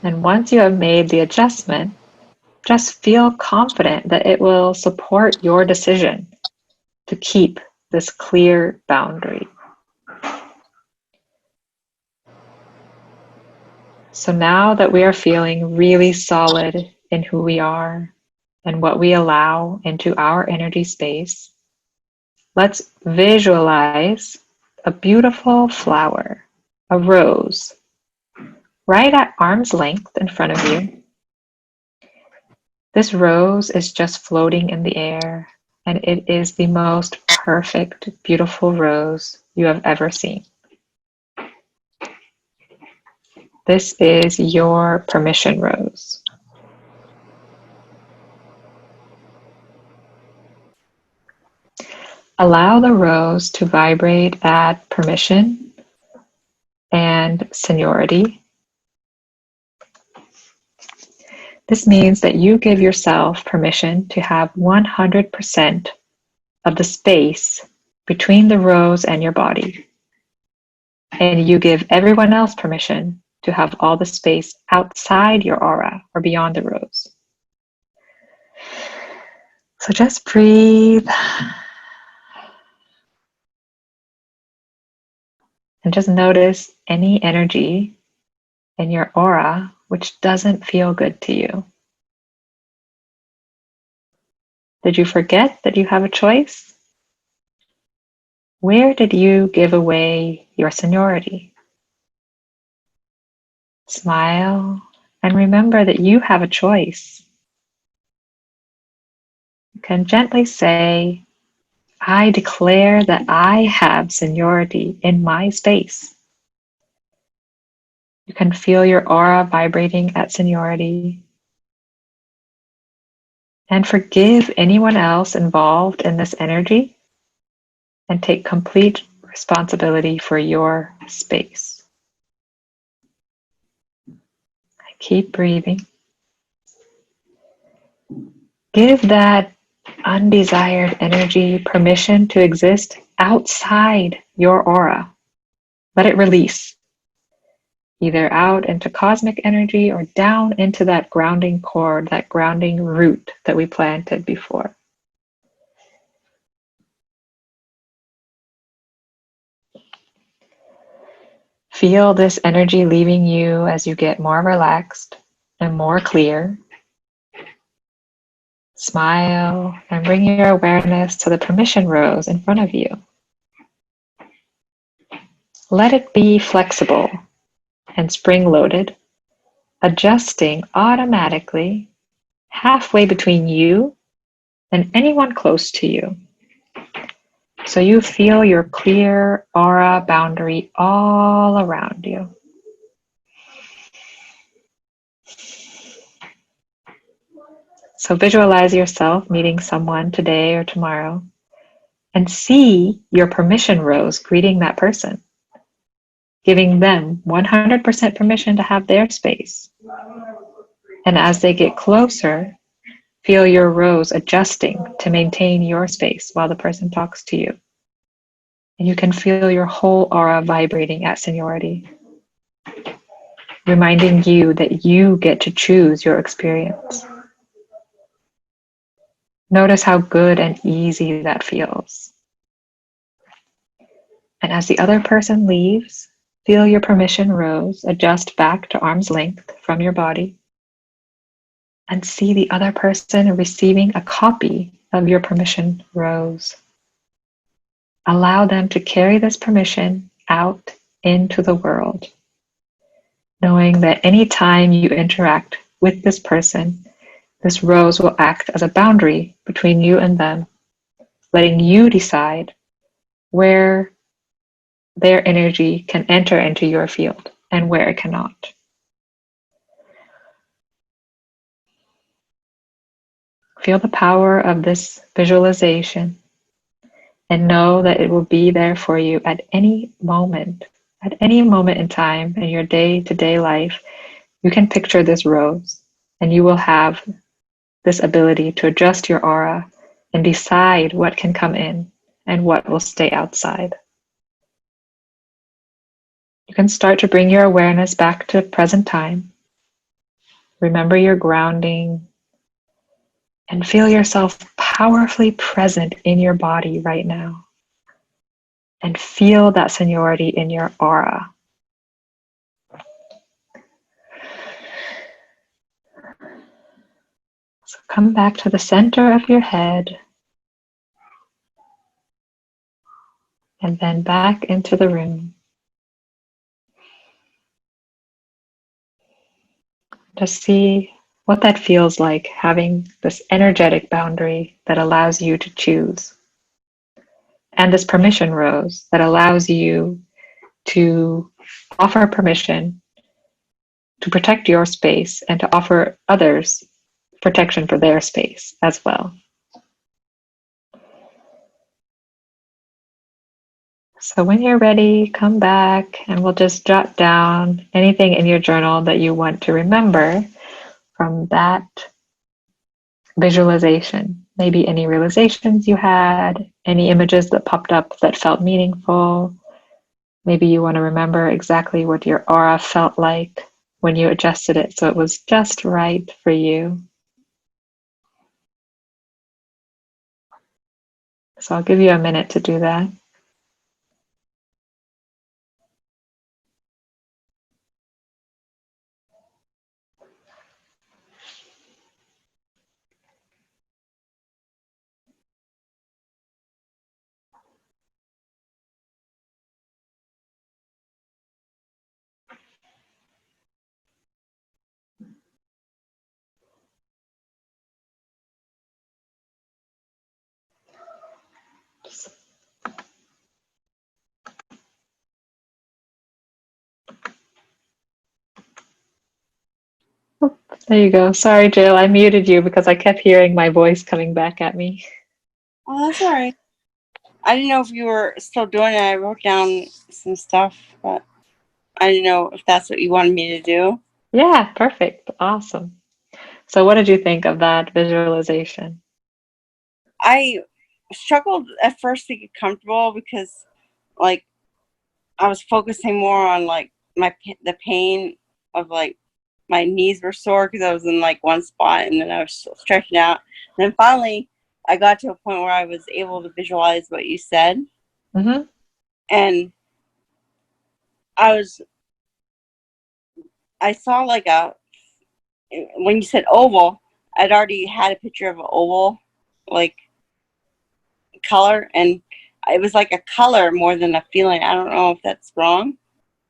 And once you have made the adjustment, just feel confident that it will support your decision to keep this clear boundary. So now that we are feeling really solid in who we are and what we allow into our energy space, let's visualize a beautiful flower, a rose, right at arm's length in front of you. This rose is just floating in the air, and it is the most perfect, beautiful rose you have ever seen. This is your permission rose. Allow the rose to vibrate at permission and seniority. This means that you give yourself permission to have 100% of the space between the rose and your body. And you give everyone else permission to have all the space outside your aura or beyond the rose. So just breathe. And just notice any energy in your aura which doesn't feel good to you. Did you forget that you have a choice? Where did you give away your seniority? Smile and remember that you have a choice. You can gently say, I declare that I have seniority in my space. You can feel your aura vibrating at seniority. And forgive anyone else involved in this energy and take complete responsibility for your space. Keep breathing. Give that undesired energy permission to exist outside your aura. Let it release, either out into cosmic energy or down into that grounding cord, that grounding root that we planted before. Feel this energy leaving you as you get more relaxed and more clear. Smile and bring your awareness to the permission rose in front of you. Let it be flexible and spring-loaded, adjusting automatically halfway between you and anyone close to you. So you feel your clear aura boundary all around you. So visualize yourself meeting someone today or tomorrow and see your permission rose greeting that person, giving them 100% permission to have their space. And as they get closer, feel your rose adjusting to maintain your space while the person talks to you. And you can feel your whole aura vibrating at seniority, reminding you that you get to choose your experience. Notice how good and easy that feels. And as the other person leaves, feel your permission rose adjust back to arm's length from your body. And see the other person receiving a copy of your permission rose. Allow them to carry this permission out into the world, knowing that any time you interact with this person, this rose will act as a boundary between you and them, letting you decide where their energy can enter into your field and where it cannot. Feel the power of this visualization and know that it will be there for you at any moment. At any moment in time in your day-to-day life, you can picture this rose and you will have this ability to adjust your aura and decide what can come in and what will stay outside. You can start to bring your awareness back to present time. Remember your grounding and feel yourself powerfully present in your body right now. And feel that seniority in your aura. So come back to the center of your head and then back into the room. Just see what that feels like, having this energetic boundary that allows you to choose. And this permission rose that allows you to offer permission to protect your space and to offer others protection for their space as well. So when you're ready, come back and we'll just jot down anything in your journal that you want to remember from that visualization. Maybe any realizations you had, any images that popped up that felt meaningful. Maybe you want to remember exactly what your aura felt like when you adjusted it so it was just right for you. So I'll give you a minute to do that. There you go. Sorry, Jill, I muted you because I kept hearing my voice coming back at me. Oh, that's all right. I didn't know if you were still doing it. I wrote down some stuff, but I didn't know if that's what you wanted me to do. Yeah, perfect. Awesome. So what did you think of that visualization? I struggled at first to get comfortable because, like, I was focusing more on like the pain of like my knees were sore because I was in like one spot and then I was stretching out. And then finally, I got to a point where I was able to visualize what you said, Mm-hmm. and I saw like when you said oval, I'd already had a picture of an oval, like color, and it was like a color more than a feeling. I don't know if that's wrong.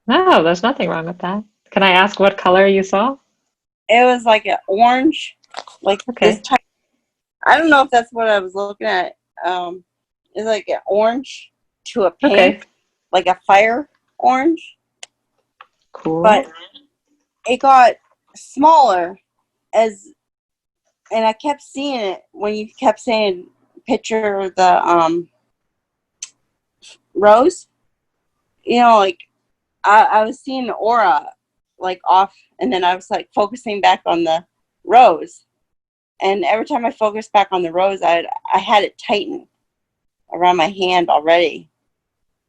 No, there's nothing wrong with that. Can I ask what color you saw? It was like an orange, like this Okay. type. I don't know if that's what I was looking at. It's like an orange to a Okay. pink, like a fire orange, but Cool. it got smaller as, and I kept seeing it when you kept saying picture the rose. You know, like I was seeing the aura like off, and then I was like focusing back on the rose. And every time I focused back on the rose, I had it tighten around my hand already.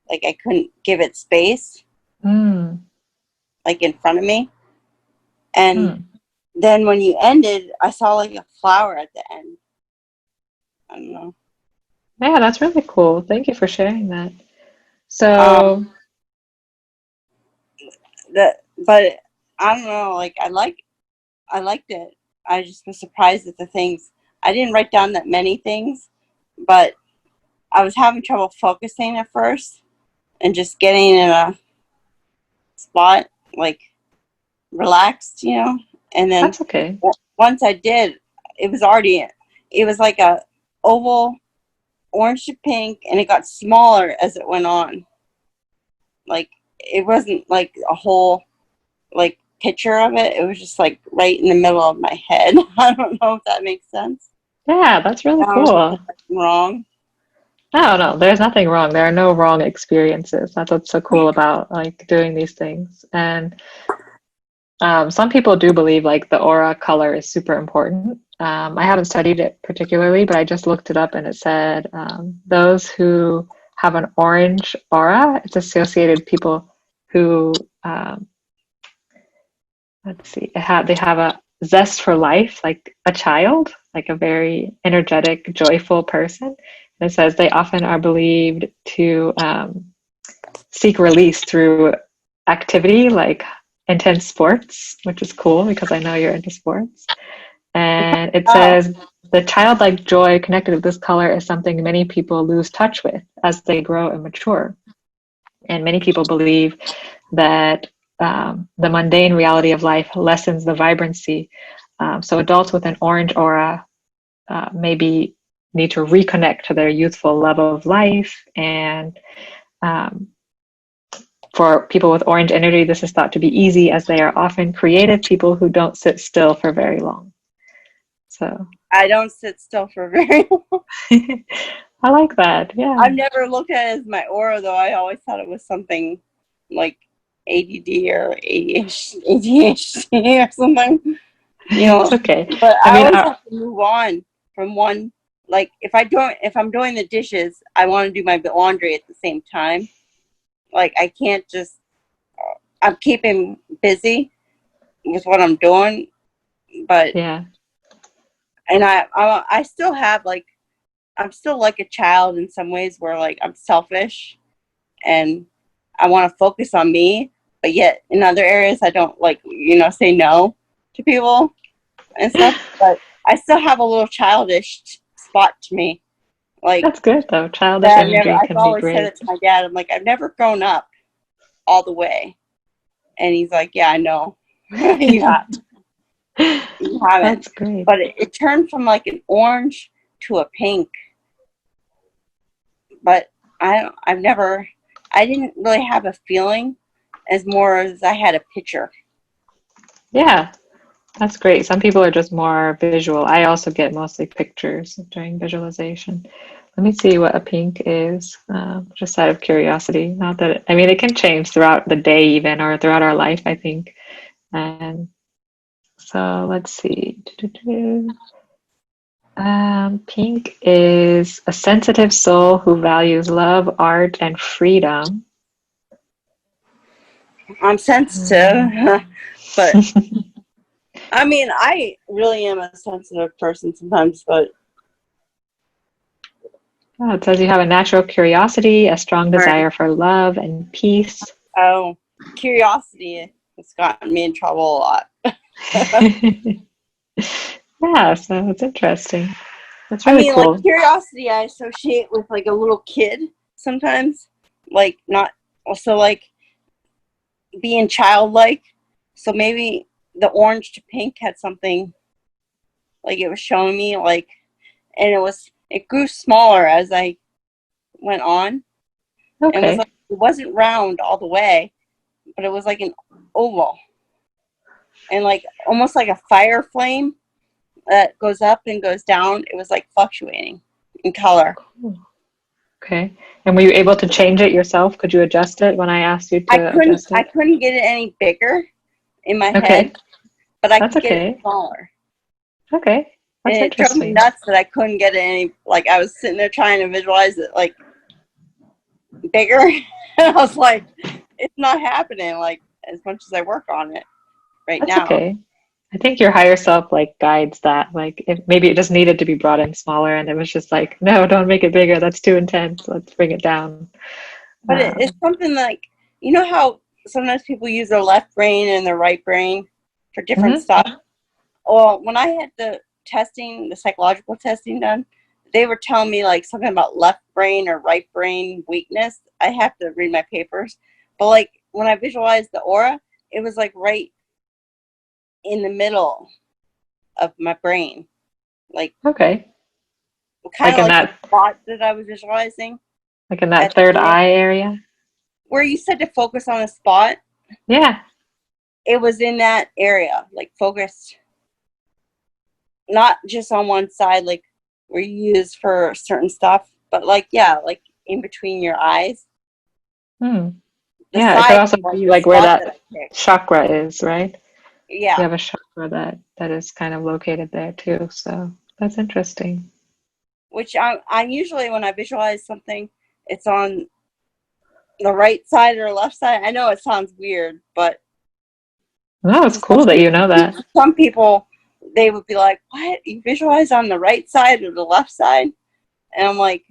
Like I couldn't give it space, Mm. like in front of me. And Mm. then when you ended, I saw like a flower at the end. I don't know. Yeah, that's really cool. Thank you for sharing that. Um, So, but I don't know. Like I liked it. I just was surprised at the things. I didn't write down that many things, but I was having trouble focusing at first and just getting in a spot, like relaxed, you know. And then that's okay. once I did, it was already, it was like a oval, orange to pink, and it got smaller as it went on. Like it wasn't like a whole like picture of it. It was just like right in the middle of my head. I don't know if that makes sense. Yeah, that's really I don't know cool. if that's wrong. No, no, there's nothing wrong. There are no wrong experiences. That's what's so cool about like doing these things. And some people do believe like the aura color is super important. I haven't studied it particularly, but I just looked it up and it said those who have an orange aura, it's associated with people who, um, let's see, they have a zest for life, like a child, like a very energetic, joyful person. And it says they often are believed to seek release through activity like intense sports, which is cool because I know you're into sports. And it Oh, says the childlike joy connected with this color is something many people lose touch with as they grow and mature. And many people believe that the mundane reality of life lessens the vibrancy. So adults with an orange aura maybe need to reconnect to their youthful love of life. And um, for people with orange energy, this is thought to be easy as they are often creative people who don't sit still for very long. So I don't sit still for very long. I like that. Yeah. I've never looked at it as my aura, though. I always thought it was something like ADD or ADHD or something, you It's know. okay. But I I mean, always have to move on from one. Like if I'm doing the dishes, I want to do my laundry at the same time. Like I can't just. I'm keeping busy with what I'm doing, but yeah. and I still have like I'm still like a child in some ways where like I'm selfish and I want to focus on me, but yet in other areas I don't like, say no to people and stuff. But I still have a little childish spot to me, like That's good though. Childish that. energy I've can be always said great. it to my dad. I'm like, I've never grown up all the way, and he's like, Yeah, I know, you haven't. That's great. But it turned from like an orange to a pink. But I didn't really have a feeling as more as I had a picture. Yeah, that's great. Some people are just more visual. I also get mostly pictures during visualization. Let me see what a pink is, just out of curiosity. Not that, I mean, it can change throughout the day even or throughout our life, I think. And so let's see. Pink is a sensitive soul who values love, art, and freedom. I'm sensitive, Um, but I mean, I really am a sensitive person sometimes. But Oh, it says you have a natural curiosity, a strong right. desire for love and peace. Oh, curiosity has gotten me in trouble a lot. Yeah, so it's interesting. That's I really mean, like cool. curiosity, I associate with like a little kid sometimes, like not also like being childlike. So maybe the orange to pink had something like it was showing me like, and it grew smaller as I went on, and was Okay, like it wasn't round all the way, but it was like an oval and like almost like a fire flame that goes up and goes down. It was like fluctuating in color. cool. Okay. And were you able to change it yourself? Could you adjust it when I asked you to adjust I it? couldn't get it any bigger in my head, Okay, but I that's could get it okay. smaller. Okay, And that's it drove me interesting. nuts that I couldn't get it any, like I was sitting there trying to visualize it like bigger. And I was like, it's not happening like as much as I work on it right That's now. okay. I think your higher self like guides that. Like if maybe it just needed to be brought in smaller and it was just like, no, don't make it bigger. That's too intense. Let's bring it down. But it's something like, you know how sometimes people use their left brain and their right brain for different Mhm. stuff? Well, when I had the psychological testing done, they were telling me like something about left brain or right brain weakness. I have to read my papers. But like when I visualized the aura, it was like right in the middle of my brain. Like Okay. kind Like of in like the that spot that I was visualizing at third the end. eye area. Where you said to focus on a spot, Yeah. it was in that area, like focused not just on one side, like were used for certain stuff. But like, yeah, like in between your eyes, Hmm. the Yeah, it could side also was be the like where spot that I that picked. chakra is, right? You Yeah. have a chakra that is kind of located there too. So that's interesting. Which I'm usually, when I visualize something, it's on the right side or left side. I know it sounds weird, but No, it's to some cool that you people, know that. some people, they would be like, "What? You visualize on the right side or the left side?" And I'm like,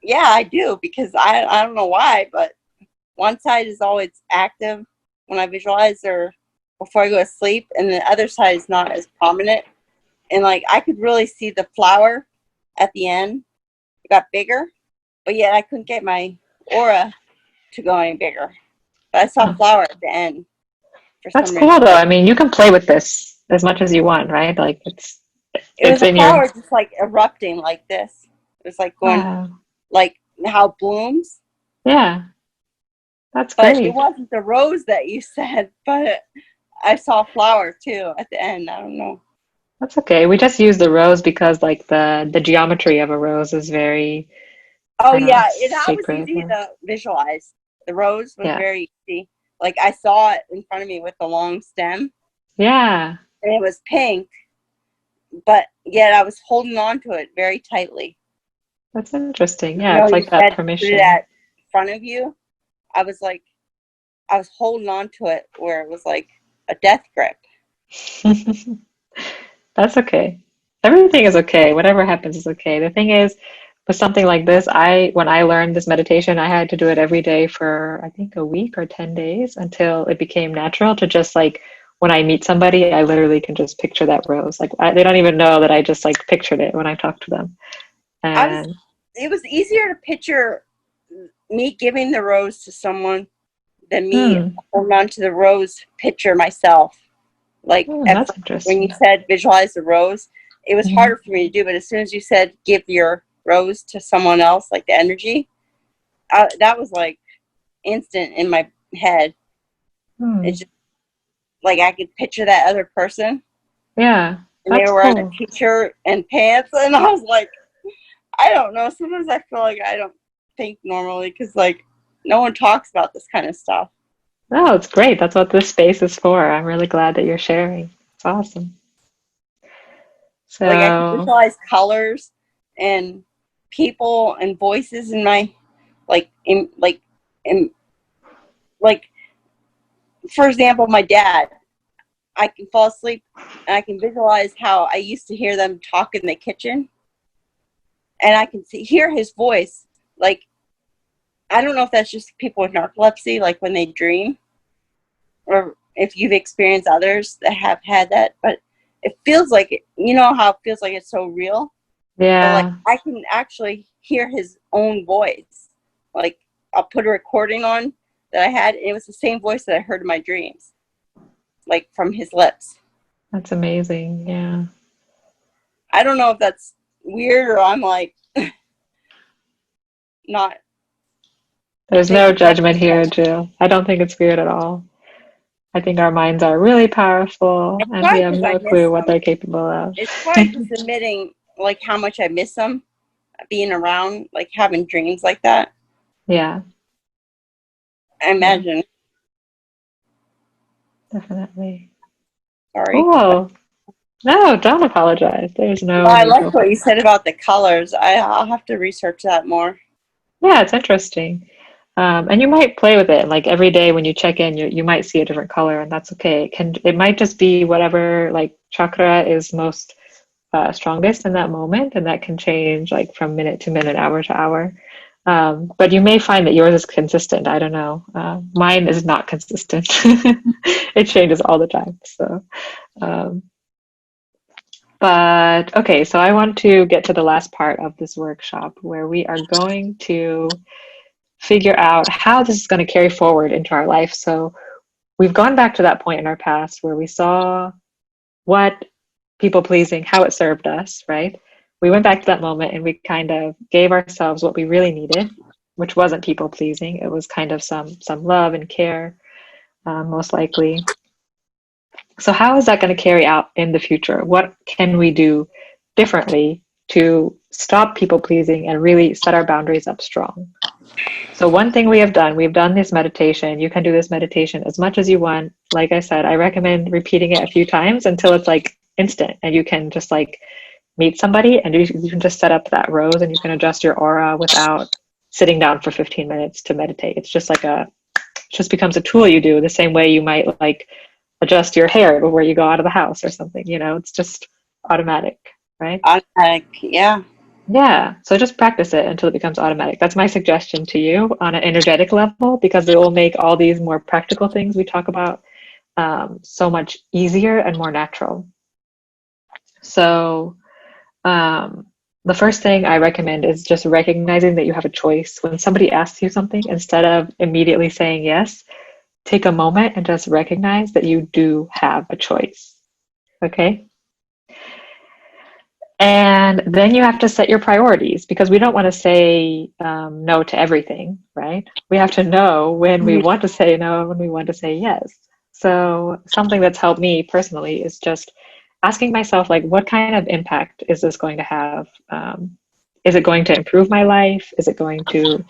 "Yeah, I do, because I don't know why, but one side is always active when I visualize or before I go to sleep, and the other side is not as prominent. And like, I could really see the flower at the end. It got bigger, but yet I couldn't get my aura to go any bigger. But I saw Huh. flower at the end for That's some reason. cool though. Like, I mean, you can play with this as much as you want, right? Like it was it's a in your flower just like erupting like this. It was like going, wow. like how it blooms. Yeah, that's But it great. wasn't the rose that you said, but I saw flower too at the end. I don't know. That's okay. We just use the rose because like the geometry of a rose is very, Oh I don't know, yeah, that was sacred easy or to visualize. The rose was yeah. very easy. Like, I saw it in front of me with the long stem, Yeah, and it was pink, but yet I was holding on to it very tightly. that's interesting. You Yeah, know, it's you like that said put it permission. at front of you. I was like, I was holding on to it where it was like a death grip. That's okay. Everything is okay. Whatever happens is okay. The thing is, with something like this, when I learned this meditation, I had to do it every day for I think a week or 10 days until it became natural to just like when I meet somebody, I literally can just picture that rose. Like they don't even know that I just like pictured it when I talk to them. I was. And It was easier to picture me giving the rose to someone than me hmm, holding on to the rose picture myself. Like, that's when you interesting. said visualize the rose, it was Hmm, harder for me to do. But as soon as you said give your rose to someone else, like the energy, that was like instant in my head. It's hmm. just like I could picture that other person, Yeah, and they that's were wearing a cool. t-shirt and pants, and I was like, I don't know. Sometimes I feel like I don't think normally, because like no one talks about this kind of stuff. No, it's great. That's what this space is for. I'm really glad that you're sharing. It's awesome. Like, I could So, visualize colors and people and voices in my, like, in like, for example, my dad. I can fall asleep and I can visualize how I used to hear them talk in the kitchen, and I can hear his voice. Like, I don't know if that's just people with narcolepsy, like when they dream, or if you've experienced others that have had that, but it feels like you know how it feels like it's so real, but like yeah, I can actually hear his own voice. Like, I'll put a recording on that I had, and it was the same voice that I heard in my dreams, like from his lips. that's amazing. Yeah. I don't know if that's weird or I'm like not There's no making sense. judgment here, Jill. I don't think it's weird at all. I think our minds are really powerful It's and we probably have because I no miss clue what them. they're capable of. It's probably just admitting like how much I miss them, being around, like having dreams like that. Yeah, I yeah, imagine. definitely. Sorry. Cool. No, don't apologize. There's Well, no I need to like what you apologize. said about the colors. I'll have to research that more. Yeah, it's interesting. And you might play with it. Like every day when you check in, you might see a different color, and that's okay. It might just be whatever like chakra is most strongest in that moment, and that can change like from minute to minute, hour to hour. But you may find that yours is consistent. I don't know. Mine is not consistent. It changes all the time. So, um, but okay, so I want to get to the last part of this workshop where we are going to figure out how this is going to carry forward into our life. So we've gone back to that point in our past where we saw what people pleasing, how it served us, right? We went back to that moment and we kind of gave ourselves what we really needed, which wasn't people pleasing. It was kind of some love and care, most likely. So how is that going to carry out in the future? What can we do differently to stop people pleasing and really set our boundaries up strong. So one thing we've done this meditation. You can do this meditation as much as you want. Like I said, I recommend repeating it a few times until it's like instant and you can just like meet somebody and you can just set up that rose and you can adjust your aura without sitting down for 15 minutes to meditate. It's just like it just becomes a tool you do the same way you might like adjust your hair before you go out of the house or something, it's just automatic, right? Automatic, yeah. Yeah, so just practice it until it becomes automatic. That's my suggestion to you on an energetic level because it will make all these more practical things we talk about so much easier and more natural. So the first thing I recommend is just recognizing that you have a choice. When somebody asks you something, instead of immediately saying yes, take a moment and just recognize that you do have a choice. Okay? And then you have to set your priorities because we don't want to say no to everything, right? We have to know when we want to say no and when we want to say yes. So something that's helped me personally is just asking myself, like, what kind of impact is this going to have? Is it going to improve my life? Is it going to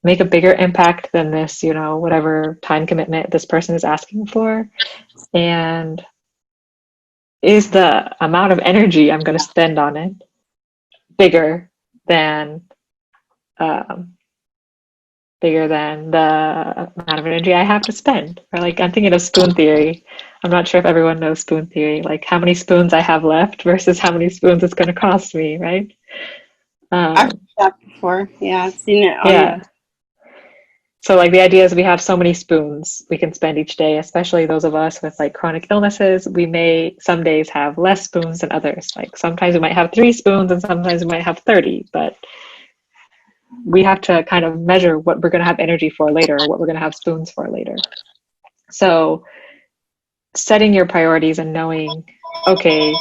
make a bigger impact than this, whatever time commitment this person is asking for? And is the amount of energy I'm going to spend on it bigger than the amount of energy I have to spend? Or like I'm thinking of spoon theory. I'm not sure if everyone knows spoon theory, like how many spoons I have left versus how many spoons it's going to cost me, right? I've heard that before. Yeah, I've seen it on. Yeah. So like the idea is we have so many spoons we can spend each day, especially those of us with like chronic illnesses. We may some days have less spoons than others. Like sometimes we might have 3 spoons and sometimes we might have 30, but we have to kind of measure what we're going to have energy for later, or what we're going to have spoons for later. So setting your priorities and knowing, okay,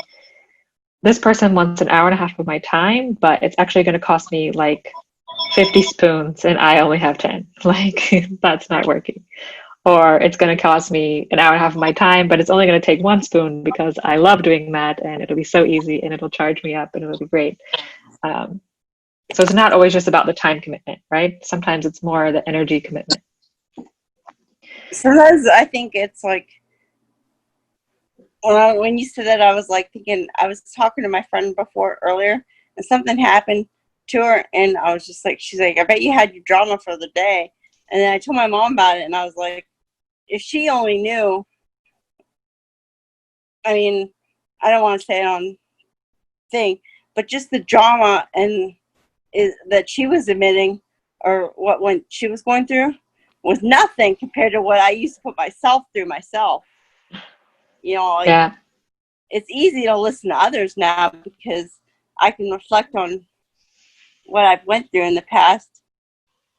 this person wants an hour and a half of my time, but it's actually going to cost me like 50 spoons and I only have 10. Like that's not working. Or it's going to cost me an hour and a half of my time, but it's only going to take 1 spoon because I love doing that and it'll be so easy and it'll charge me up and it'll be great. So it's not always just about the time commitment, right? Sometimes it's more the energy commitment. Sometimes I think it's like, when you said that, I was like thinking, I was talking to my friend before earlier, and something happened to her, and I was just like, she's like, I bet you had your drama for the day. And then I told my mom about it, and I was like, if she only knew, I mean, I don't want to say it on thing, but just the drama and that she was admitting, or when she was going through, was nothing compared to what I used to put myself through myself. Like, yeah. It's easy to listen to others now because I can reflect on what I've went through in the past.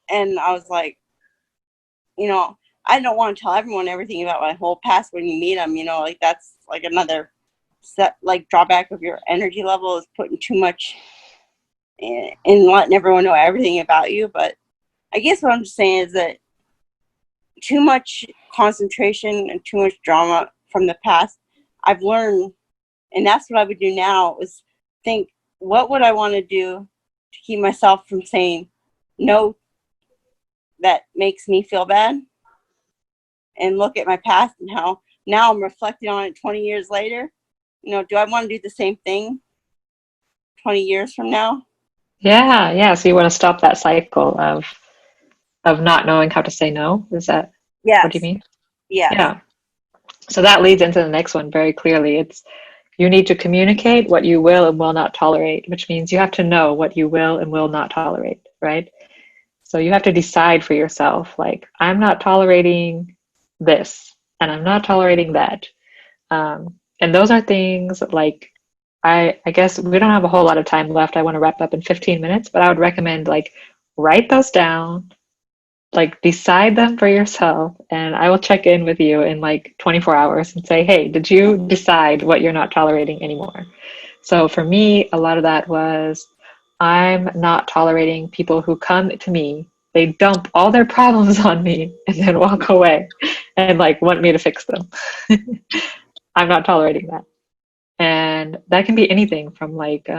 And I was like, I don't want to tell everyone everything about my whole past when you meet them, like that's like another drawback of your energy level is putting too much and letting everyone know everything about you. But I guess what I'm just saying is that too much concentration and too much drama from the past, I've learned, and that's what I would do now, is think, what would I want to do to keep myself from saying no that makes me feel bad? And look at my past and how now I'm reflecting on it 20 years later. Do I want to do the same thing 20 years from now? Yeah. So you want to stop that cycle of not knowing how to say no? Is that Yes. what do you mean? Yes. Yeah. So that leads into the next one very clearly. It's you need to communicate what you will and will not tolerate, which means you have to know what you will and will not tolerate, right? So you have to decide for yourself, like, I'm not tolerating this and I'm not tolerating that. And those are things like, I guess we don't have a whole lot of time left. I want to wrap up in 15 minutes, but I would recommend like write those down, like decide them for yourself, and I will check in with you in like 24 hours and say, hey, did you decide what you're not tolerating anymore? So for me, a lot of that was, I'm not tolerating people who come to me, they dump all their problems on me and then walk away and like want me to fix them. I'm not tolerating that. And that can be anything from like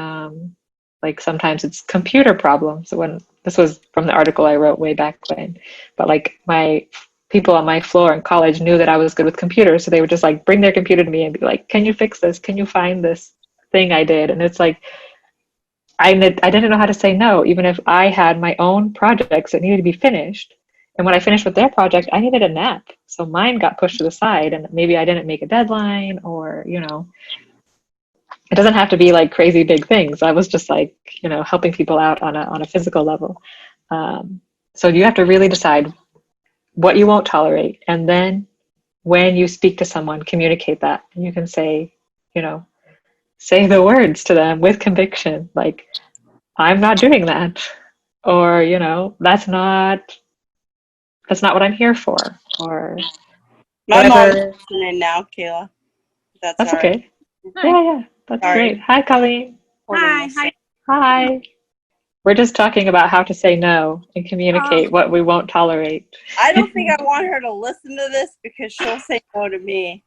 sometimes it's computer problems. When this was from the article I wrote way back when, but like my people on my floor in college knew that I was good with computers, so they would just like bring their computer to me and be like, "Can you fix this? Can you find this thing I did?" And it's like I didn't know how to say no, even if I had my own projects that needed to be finished. And when I finished with their project, I needed a nap. So mine got pushed to the side, and maybe I didn't make a deadline, or, it doesn't have to be like crazy big things. I was just like, helping people out on a physical level. Um, so you have to really decide what you won't tolerate. And then when you speak to someone, communicate that. And you can you know, say the words to them with conviction, like, I'm not doing that. Or, that's not what I'm here for. Or My mom's whatever. listening now, Kayla. That's That's all right. okay. Yeah, yeah. That's great. Sorry. Hi, Colleen. Hi. Hi. We're just talking about how to say no and communicate what we won't tolerate. I don't think I want her to listen to this because she'll say no to me.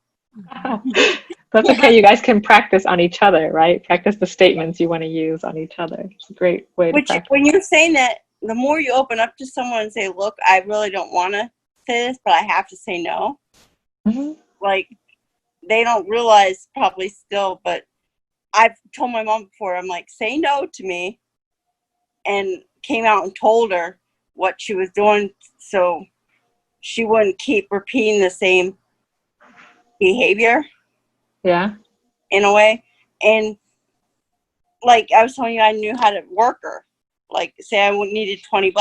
That's okay. You guys can practice on each other, right? Practice the statements you want to use on each other. It's a great way to practice. When you're saying that, the more you open up to someone and say, look, I really don't want to say this, but I have to say no. Mm-hmm. Like, they don't realize probably still, but I've told my mom before, I'm like, say no to me. And came out and told her what she was doing so she wouldn't keep repeating the same behavior. Yeah. In a way. And like I was telling you, I knew how to work her. Like, say I needed $20.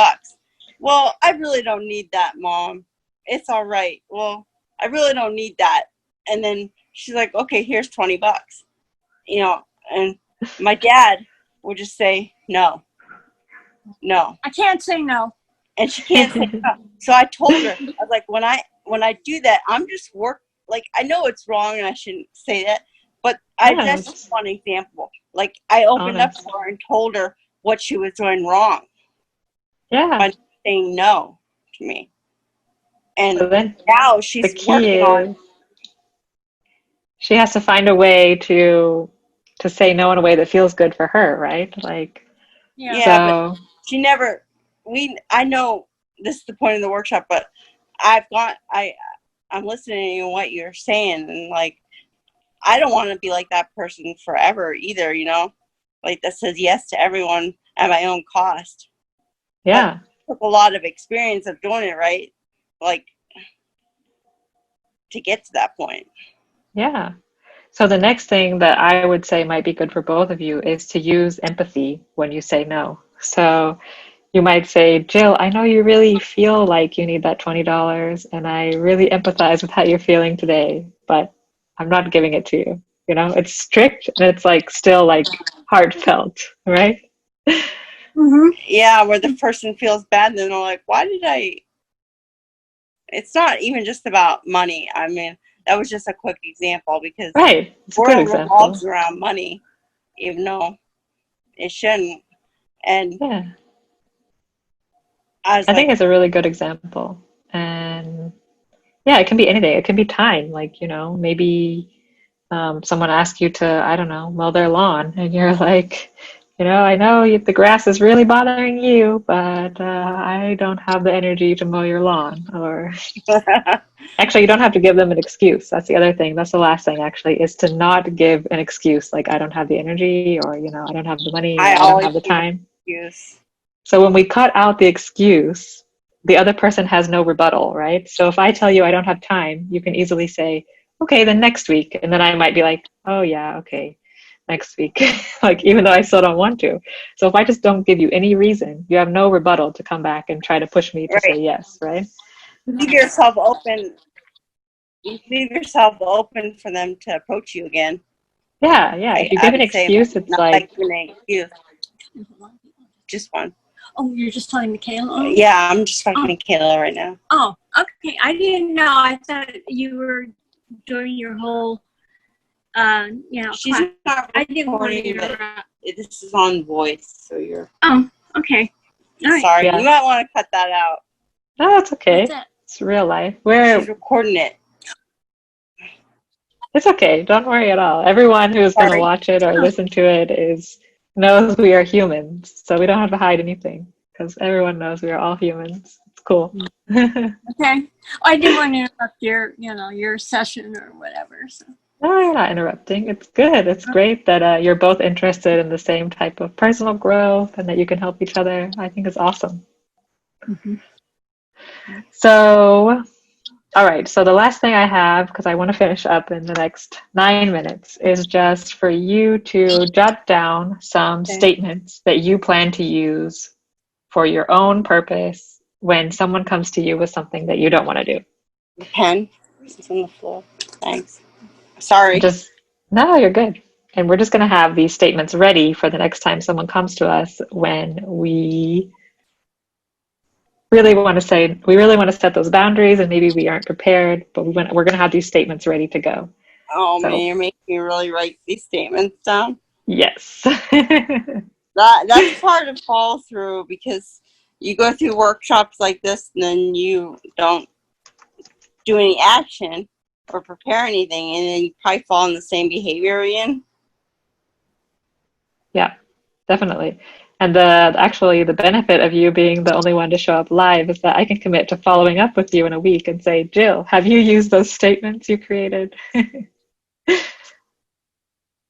Well, I really don't need that, Mom. It's all right. Well, I really don't need that. And then she's like, okay, here's $20. And my dad would just say, no. I can't say no. And she can't say no. So I told her, I was like, when I do that, I'm just like, I know it's wrong and I shouldn't say that, but that's just one example. Like, I opened up to her and told her what she was doing wrong. Yeah. By saying no to me. And so then now she's the key working on. She has to find a way to say no in a way that feels good for her, right? Like, yeah, but she never. I know this is the point of the workshop, but I'm listening to what you're saying, and like, I don't want to be like that person forever either. Like that says yes to everyone at my own cost. Yeah, but it took a lot of experience of doing it right, like to get to that point. Yeah. So the next thing that I would say might be good for both of you is to use empathy when you say no. So you might say, Jill, I know you really feel like you need that $20, and I really empathize with how you're feeling today, but I'm not giving it to you. It's strict and it's like still like heartfelt, right? Mm-hmm. Yeah, where the person feels bad and then they're like, why did I? It's not even just about money. I mean, that was just a quick example because right. It's a good world example. revolves around money, even though it shouldn't. And yeah. I think it's a really good example. And yeah, it can be anything. It can be time. Like, maybe someone asks you to, I don't know, mow their lawn, and you're like, I know the grass is really bothering you, but I don't have the energy to mow your lawn. Or actually, you don't have to give them an excuse. That's the other thing. That's the last thing, actually, is to not give an excuse like I don't have the energy, or I don't have the money, or I don't have the time. Excuse. So when we cut out the excuse, the other person has no rebuttal, right? So if I tell you I don't have time, you can easily say, okay, then next week. And then I might be like, oh yeah, okay, next week. Like, even though I still don't want to. So if I just don't give you any reason, you have no rebuttal to come back and try to push me to say yes, right? Leave yourself open. Leave yourself open for them to approach you again. Yeah, yeah. If you give an excuse, it's like an excuse. Just one. Oh, you're just telling Michaela? Yeah, I'm just talking to Kayla right now. Oh, okay. I didn't know. I thought you were doing your whole, She's class. not I didn't want to recording, but interrupt. this is on voice, so you're. Oh, okay. All right. Sorry, Yeah. you might want to cut that out. no, it's okay. What's that? It's real life. She's recording it. It's okay. Don't worry at all. Everyone who's going to Sorry. watch it or listen to it knows we are humans, so we don't have to hide anything because everyone knows we are all humans. It's cool. Okay. I didn't want to interrupt your session or whatever. So. No, you're not interrupting. It's good. It's great that you're both interested in the same type of personal growth and that you can help each other. I think it's awesome. Mhm. So, all right. So the last thing I have, because I want to finish up in the next 9 minutes, is just for you to jot down some Okay. statements that you plan to use for your own purpose when someone comes to you with something that you don't want to do. The pen is on the floor. Thanks. Sorry. Just, no, you're good. And we're just going to have these statements ready for the next time someone comes to us when we really want to set those boundaries and maybe we aren't prepared, but we're going to have these statements ready to go. Oh So, man, you're making me really write these statements down. yes. That's part of follow through because you go through workshops like this and then you don't do any action or prepare anything, and then you probably fall in the same behavior again. Yeah, definitely. And the benefit of you being the only one to show up live is that I can commit to following up with you in a week and say, Jill, have you used those statements you created?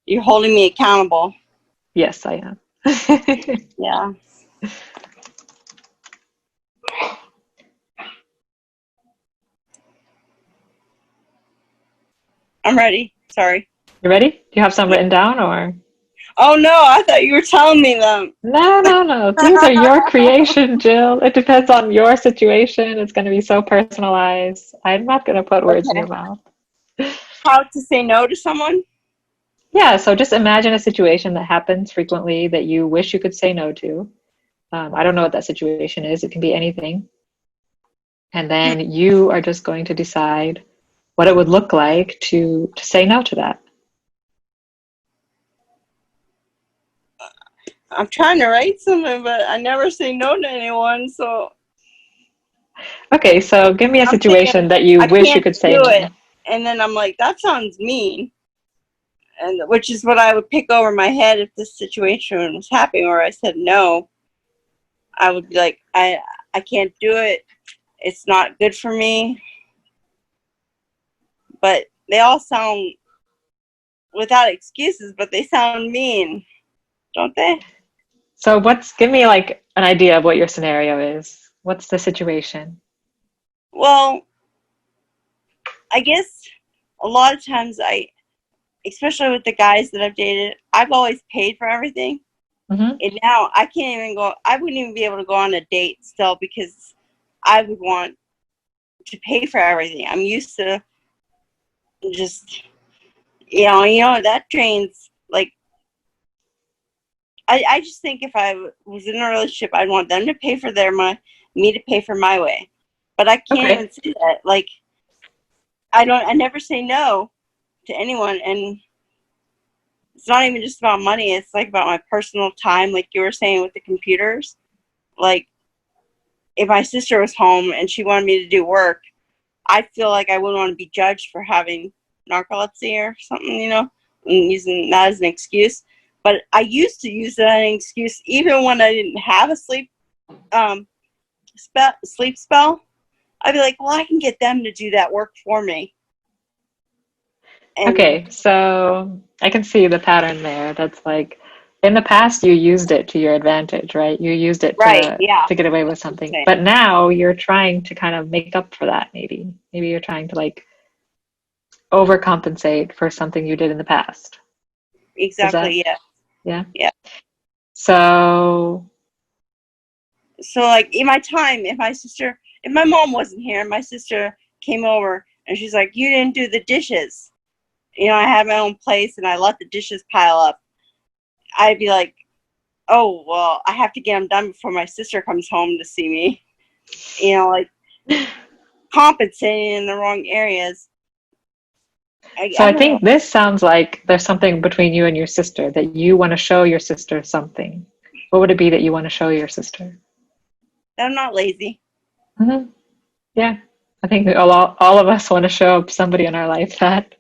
You're holding me accountable. Yes, I am. Yeah. I'm ready. Sorry. You ready? Do you have some written down or? Oh no, I thought you were telling me them. No. These are your creation, Jill. It depends on your situation. It's going to be so personalized. I'm not going to put words in Okay. your mouth. How to say no to someone? Yeah, so just imagine a situation that happens frequently that you wish you could say no to. I don't know what that situation is. It can be anything. And then you are just going to decide what it would look like to say no to that. I'm trying to write something, but I never say no to anyone, so Okay, so give me a I'm thinking situation that you I wish you can't could say do no. it. And then I'm like, that sounds mean. And which is what I would pick over my head if this situation was happening where I said no. I would be like, I can't do it. It's not good for me. But they all sound without excuses, but they sound mean, don't they? So give me like an idea of what your scenario is. What's the situation? Well, I guess a lot of times especially with the guys that I've dated, I've always paid for everything. Mm-hmm. And now I can't even go, I wouldn't even be able to go on a date still because I would want to pay for everything. I'm used to just, that drains, like, I just think if I was in a relationship, I'd want them to pay for me to pay for my way. But I can't even say that. Like, I never say no to anyone. And it's not even just about money. It's like about my personal time, like you were saying with the computers. Like, if my sister was home and she wanted me to do work, I feel like I wouldn't want to be judged for having narcolepsy or something, and using that as an excuse. But I used to use that as an excuse even when I didn't have a sleep spell. I'd be like, well, I can get them to do that work for me. And Okay, so I can see the pattern there. That's like in the past you used it to your advantage, right? You used it right, yeah. to get away with something. But now you're trying to kind of make up for that maybe. Maybe you're trying to like overcompensate for something you did in the past. Exactly, yeah. Yeah? Yeah. So like in my time, if my mom wasn't here and my sister came over and she's like, you didn't do the dishes. I had my own place and I let the dishes pile up. I'd be like, oh, well, I have to get them done before my sister comes home to see me. Like compensating in the wrong areas. I think this sounds like there's something between you and your sister that you want to show your sister something. What would it be that you want to show your sister? I'm not lazy. Mm-hmm. Yeah. I think all of us want to show somebody in our life that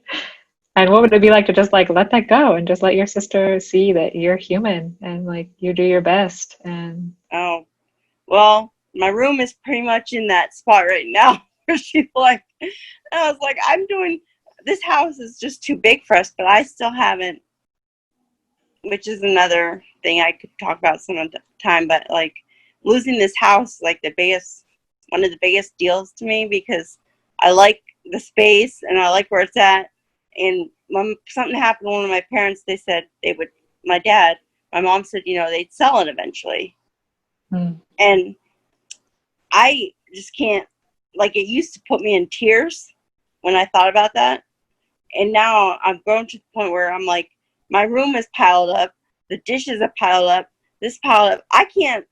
And what would it be like to just like let that go and just let your sister see that you're human and like you do your best and Oh, well, my room is pretty much in that spot right now where she's like, and I was like, this house is just too big for us, but I still haven't, which is another thing I could talk about some other time, but like losing this house, like one of the biggest deals to me because I like the space and I like where it's at. And when something happened to one of my parents, they said my mom said, they'd sell it eventually. mm, And I just can't, like, it used to put me in tears when I thought about that. And now I've grown to the point where I'm like, my room is piled up, the dishes are piled up, this piled up. I can't,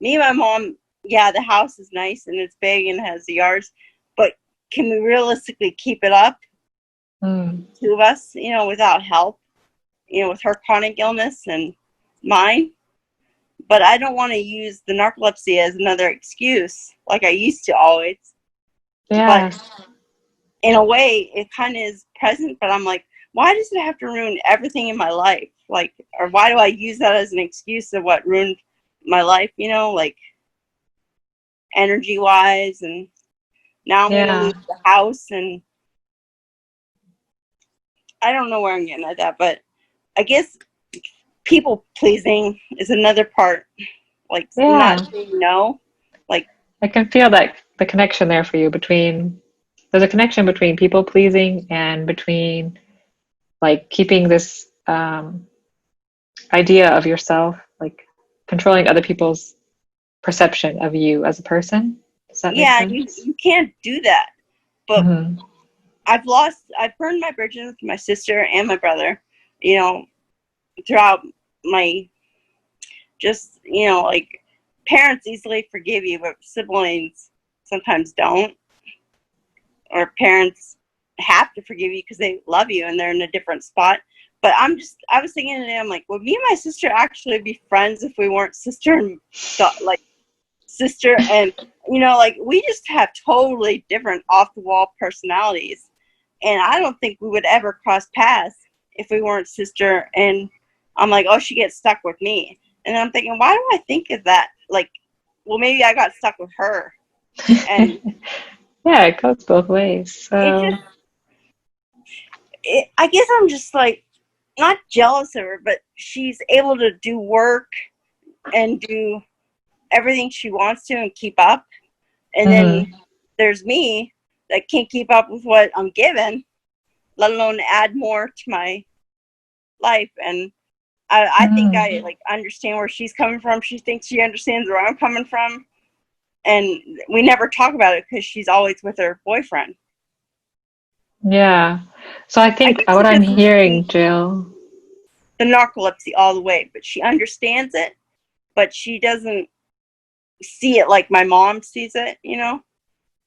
me and my mom, yeah, the house is nice and it's big and has the yards, but can we realistically keep it up? mm. Two of us, without help, with her chronic illness and mine. But I don't want to use the narcolepsy as another excuse like I used to always. Yeah. But in a way, it kind of is present, but I'm like, why does it have to ruin everything in my life? Like, or why do I use that as an excuse of what ruined my life, like energy-wise? And now I'm going to Yeah. lose the house, and I don't know where I'm getting at that, but I guess people pleasing is another part, like not Yeah. saying no. Like, I can feel that the connection there for you there's a connection between people pleasing and between like keeping this idea of yourself, like controlling other people's perception of you as a person. Does that make yeah, you, sense? you can't do that. But Mm-hmm. I've burned my bridges with my sister and my brother, you know, throughout my, just, like, parents easily forgive you, but siblings sometimes don't. Or parents have to forgive you because they love you and they're in a different spot. But I was thinking today, I'm like, would me and my sister actually be friends if we weren't sister and like sister and like we just have totally different off the wall personalities, and I don't think we would ever cross paths if we weren't sister. And I'm like, oh, she gets stuck with me, and I'm thinking, why do I think of that? Like, well, maybe I got stuck with her, and Yeah, it goes both ways. it So, just I guess I'm just like not jealous of her, but she's able to do work and do everything she wants to and keep up. And mhm. then there's me that can't keep up with what I'm given, let alone add more to my life. And I think I Mm. like understand where she's coming from. She thinks she understands where I'm coming from. And we never talk about it because she's always with her boyfriend. Yeah. So I I think guess what it I'm doesn't hearing, mean Jill, the narcolepsy all the way, but she understands it, but she doesn't see it like my mom sees it.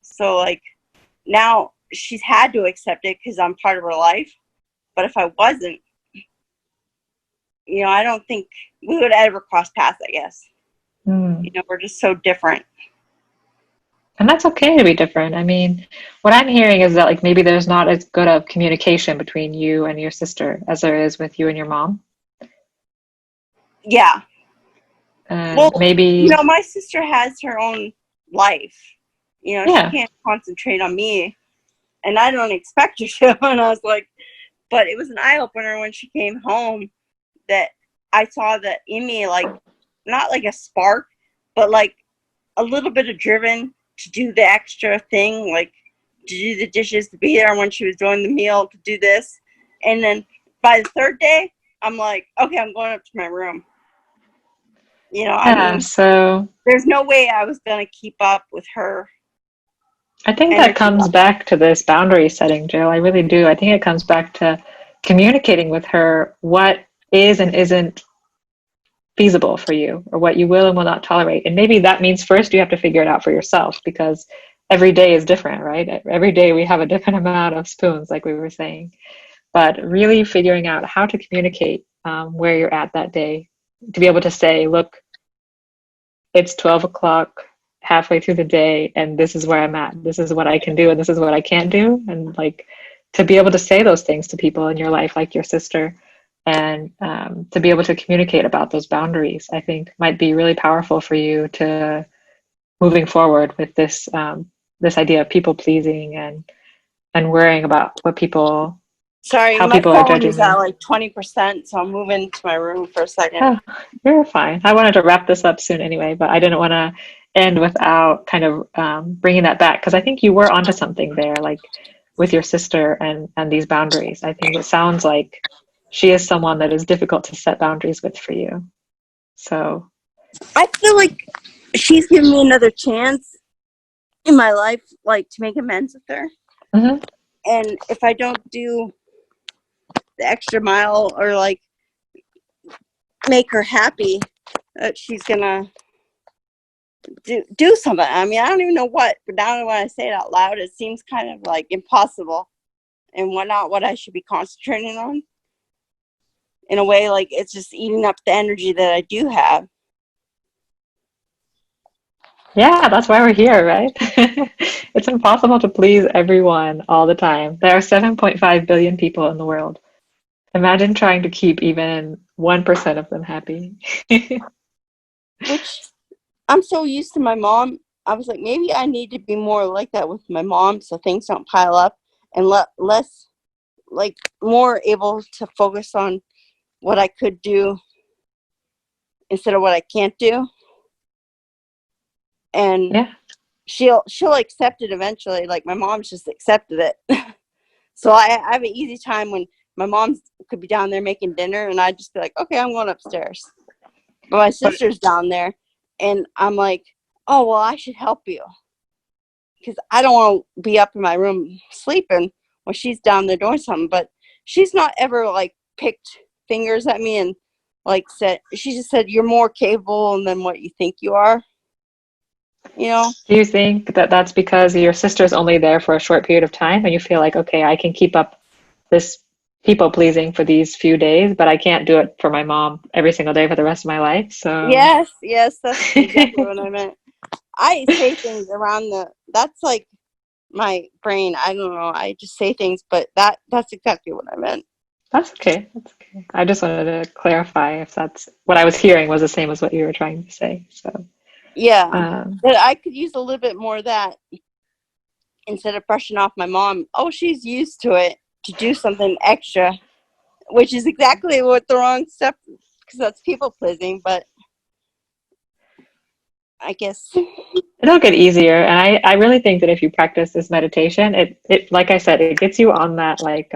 So like now she's had to accept it because I'm part of her life. But if I wasn't, I don't think we would ever cross paths, I guess. mm, We're just so different. and that's okay to be different. I mean, what I'm hearing is that like maybe there's not as good of communication between you and your sister as there is with you and your mom. Yeah. And Well, maybe, my sister has her own life. She yeah. can't concentrate on me, and I don't expect her to. And I was like, but it was an eye opener when she came home that I saw that in me, like, not like a spark, but like a little bit of driven to do the extra thing, like to do the dishes, to be there when she was doing the meal, to do this. And then by the third day, I'm like, okay, I'm going up to my room. I Yeah. mean, So there's no way I was going to keep up with her I think that energy comes level. back to this boundary setting, Jill. I really do. I think it comes back to communicating with her what is and isn't feasible for you or what you will and will not tolerate. And maybe that means first you have to figure it out for yourself because every day is different, right? Every day we have a different amount of spoons, like we were saying. But really figuring out how to communicate where you're at that day to be able to say, look, it's 12 o'clock halfway through the day and this is where I'm at. This is what I can do and this is what I can't do. And like to be able to say those things to people in your life, like your sister, and to be able to communicate about those boundaries, I think might be really powerful for you to moving forward with this this idea of people pleasing and worrying about what people, Sorry, how my people are phone judging is at you. like 20%, so I'm moving to my room for a second. Oh, you're fine. I wanted to wrap this up soon anyway, but I didn't want to end without kind of bringing that back because I think you were onto something there, like with your sister and these boundaries. I think it sounds like she is someone that is difficult to set boundaries with for you. So, I feel like she's given me another chance in my life, like to make amends with her. mhm. And if I don't do the extra mile or like make her happy, that she's gonna do something. I mean, I don't even know what, but now when I say it out loud, it seems kind of like impossible and what I should be concentrating on. In a way, like it's just eating up the energy that I do have. Yeah, that's why we're here, right? It's impossible to please everyone all the time. There are 7.5 billion people in the world. Imagine trying to keep even 1% of them happy. Which I'm so used to my mom. I was like, maybe I need to be more like that with my mom so things don't pile up and less, like, more able to focus on what I could do instead of what I can't do. And Yeah. she'll accept it eventually. Like, my mom's just accepted it. So I have an easy time when my mom could be down there making dinner and I'd just be like, okay, I'm going upstairs. But my But sister's down there and I'm like, oh, well, I should help you. Because I don't want to be up in my room sleeping when she's down there doing something. But she's not ever like picked fingers at me and like said, she just said, you're more capable than what you think you are. You know? do you think that that's because your sister's only there for a short period of time and you feel like, okay, I can keep up this people pleasing for these few days, but I can't do it for my mom every single day for the rest of my life. So, Yes, that's exactly what I meant. I say things around that's like my brain. I don't know. I just say things, but that's exactly what I meant. that's okay. That's okay. I just wanted to clarify if that's what I was hearing was the same as what you were trying to say. So, Yeah. um, But I could use a little bit more of that instead of brushing off my mom. Oh, she's used to it to do something extra, which is exactly what the wrong step because that's people pleasing, but I guess it'll get easier. And I really think that if you practice this meditation, it, like I said, it gets you on that like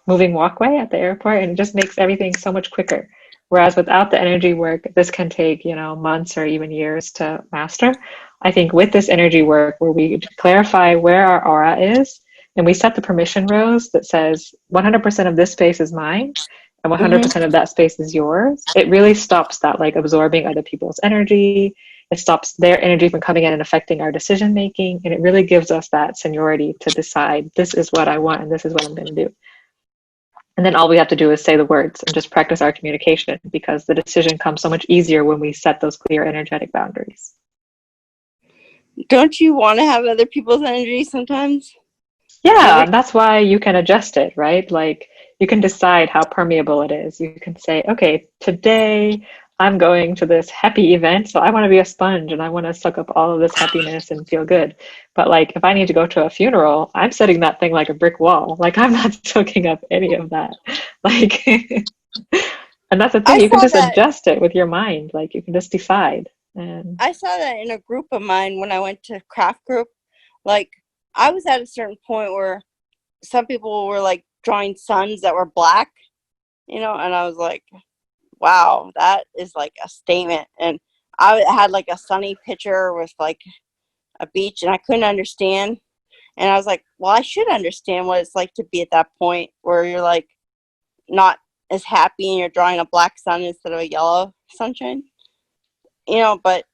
moving walkway at the airport and it just makes everything so much quicker. Whereas without the energy work, this can take, you know, months or even years to master. I think with this energy work where we clarify where our aura is and we set the permission rows that says 100% of this space is mine and hmm 100% of that space is yours, it really stops that like absorbing other people's energy. It stops their energy from coming in and affecting our decision making. And it really gives us that seniority to decide this is what I want and this is what I'm going to do. And then all we have to do is say the words and just practice our communication because the decision comes so much easier when we set those clear energetic boundaries. don't you want to have other people's energy sometimes? You Yeah, wish, that's why you can adjust it, right? Like you can decide how permeable it is. You can say, okay, today I'm going to this happy event, so I want to be a sponge and I want to suck up all of this happiness and feel good. But like if I need to go to a funeral, I'm setting that thing like a brick wall. Like I'm not soaking up any of that. Like and that's the thing, I you can saw just that. adjust it with your mind. Like you can just decide. And I saw that in a group of mine when I went to craft group. Like I was at a certain point where some people were like drawing suns that were black, and I was like, wow, that is like a statement. And I had like a sunny picture with like a beach and I couldn't understand. And I was like, well, I should understand what it's like to be at that point where you're like not as happy and you're drawing a black sun instead of a yellow sunshine, but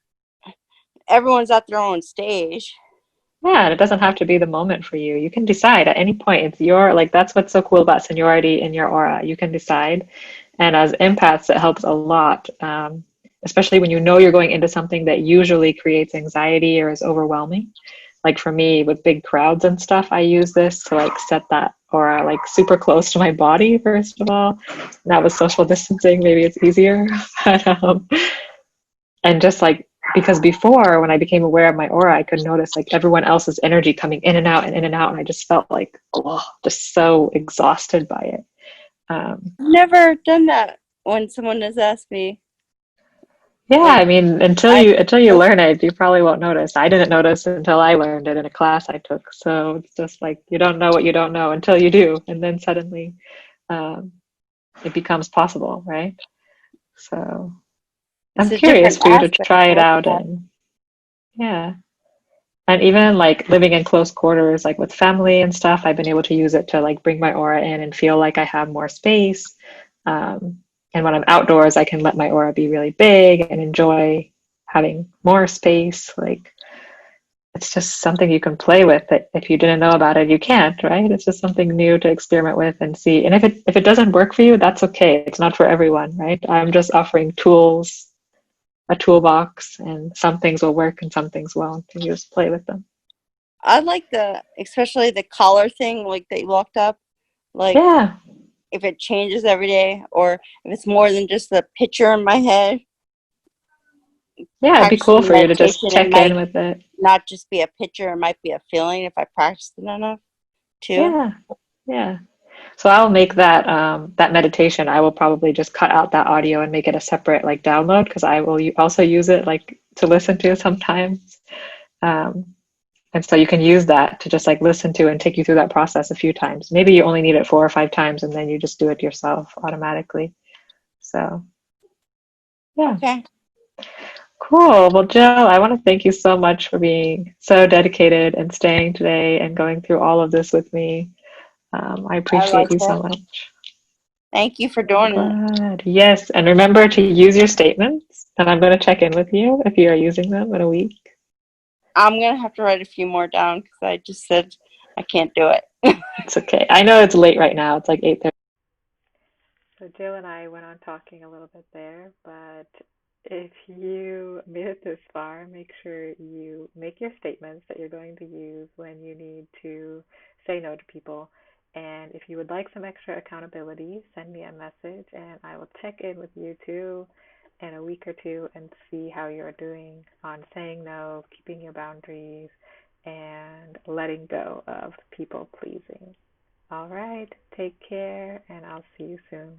everyone's at their own stage. yeah, and it doesn't have to be the moment for you. You can decide at any point. It's your, like, that's what's so cool about seniority in your aura. You can decide. And as empaths, it helps a lot, especially when you know you're going into something that usually creates anxiety or is overwhelming. like for me with big crowds and stuff, I use this to like set that aura like super close to my body, first of all. That was social distancing, maybe it's easier. But, and just like, because before when I became aware of my aura, I could notice like everyone else's energy coming in and out and in and out. And I just felt like, oh, just so exhausted by it. Never done that when someone has asked me. Yeah, Like, I mean, I until you learn it, you probably won't notice. I didn't notice until I learned it in a class I took. So it's just like you don't know what you don't know until you do, and then suddenly um, it becomes possible, right? So it's I'm a curious different for you to aspect try of it out, looking at and yeah, and even like living in close quarters, like with family and stuff, I've been able to use it to like bring my aura in and feel like I have more space. Um, and when I'm outdoors, I can let my aura be really big and enjoy having more space. Like it's just something you can play with that if you didn't know about it, you can't, right? It's just something new to experiment with and see. And if it doesn't work for you, that's okay. It's not for everyone, right? I'm just offering tools, a toolbox, and some things will work and some things won't, and you just play with them. I like especially the collar thing, like that you looked up. Like, Yeah. if it changes every day, or if it's more than just a picture in my head. Yeah, it'd be cool Practicing for you to just meditation, it check in might with it. not just be a picture, it might be a feeling if I practice it enough too. Yeah. Yeah. So I'll make that that meditation. I will probably just cut out that audio and make it a separate like download because I will also use it like to listen to sometimes. Um, and so you can use that to just like listen to and take you through that process a few times. Maybe you only need it 4 or 5 times and then you just do it yourself automatically. So yeah, Okay. cool. Well, Jill, I want to thank you so much for being so dedicated and staying today and going through all of this with me. I I appreciate like you so it. much. Thank you for So doing it. glad. Yes, and remember to use your statements, and I'm going to check in with you if you are using them in a week. I'm gonna have to write a few more down because I just said I can't do it. It's okay. I know it's late right now. It's like 8:30. So Jill and I went on talking a little bit there, but if you made it this far, make sure you make your statements that you're going to use when you need to say no to people. And if you would like some extra accountability, send me a message and I will check in with you too in a week or two and see how you're doing on saying no, keeping your boundaries, and letting go of people pleasing. All right, take care, and I'll see you soon.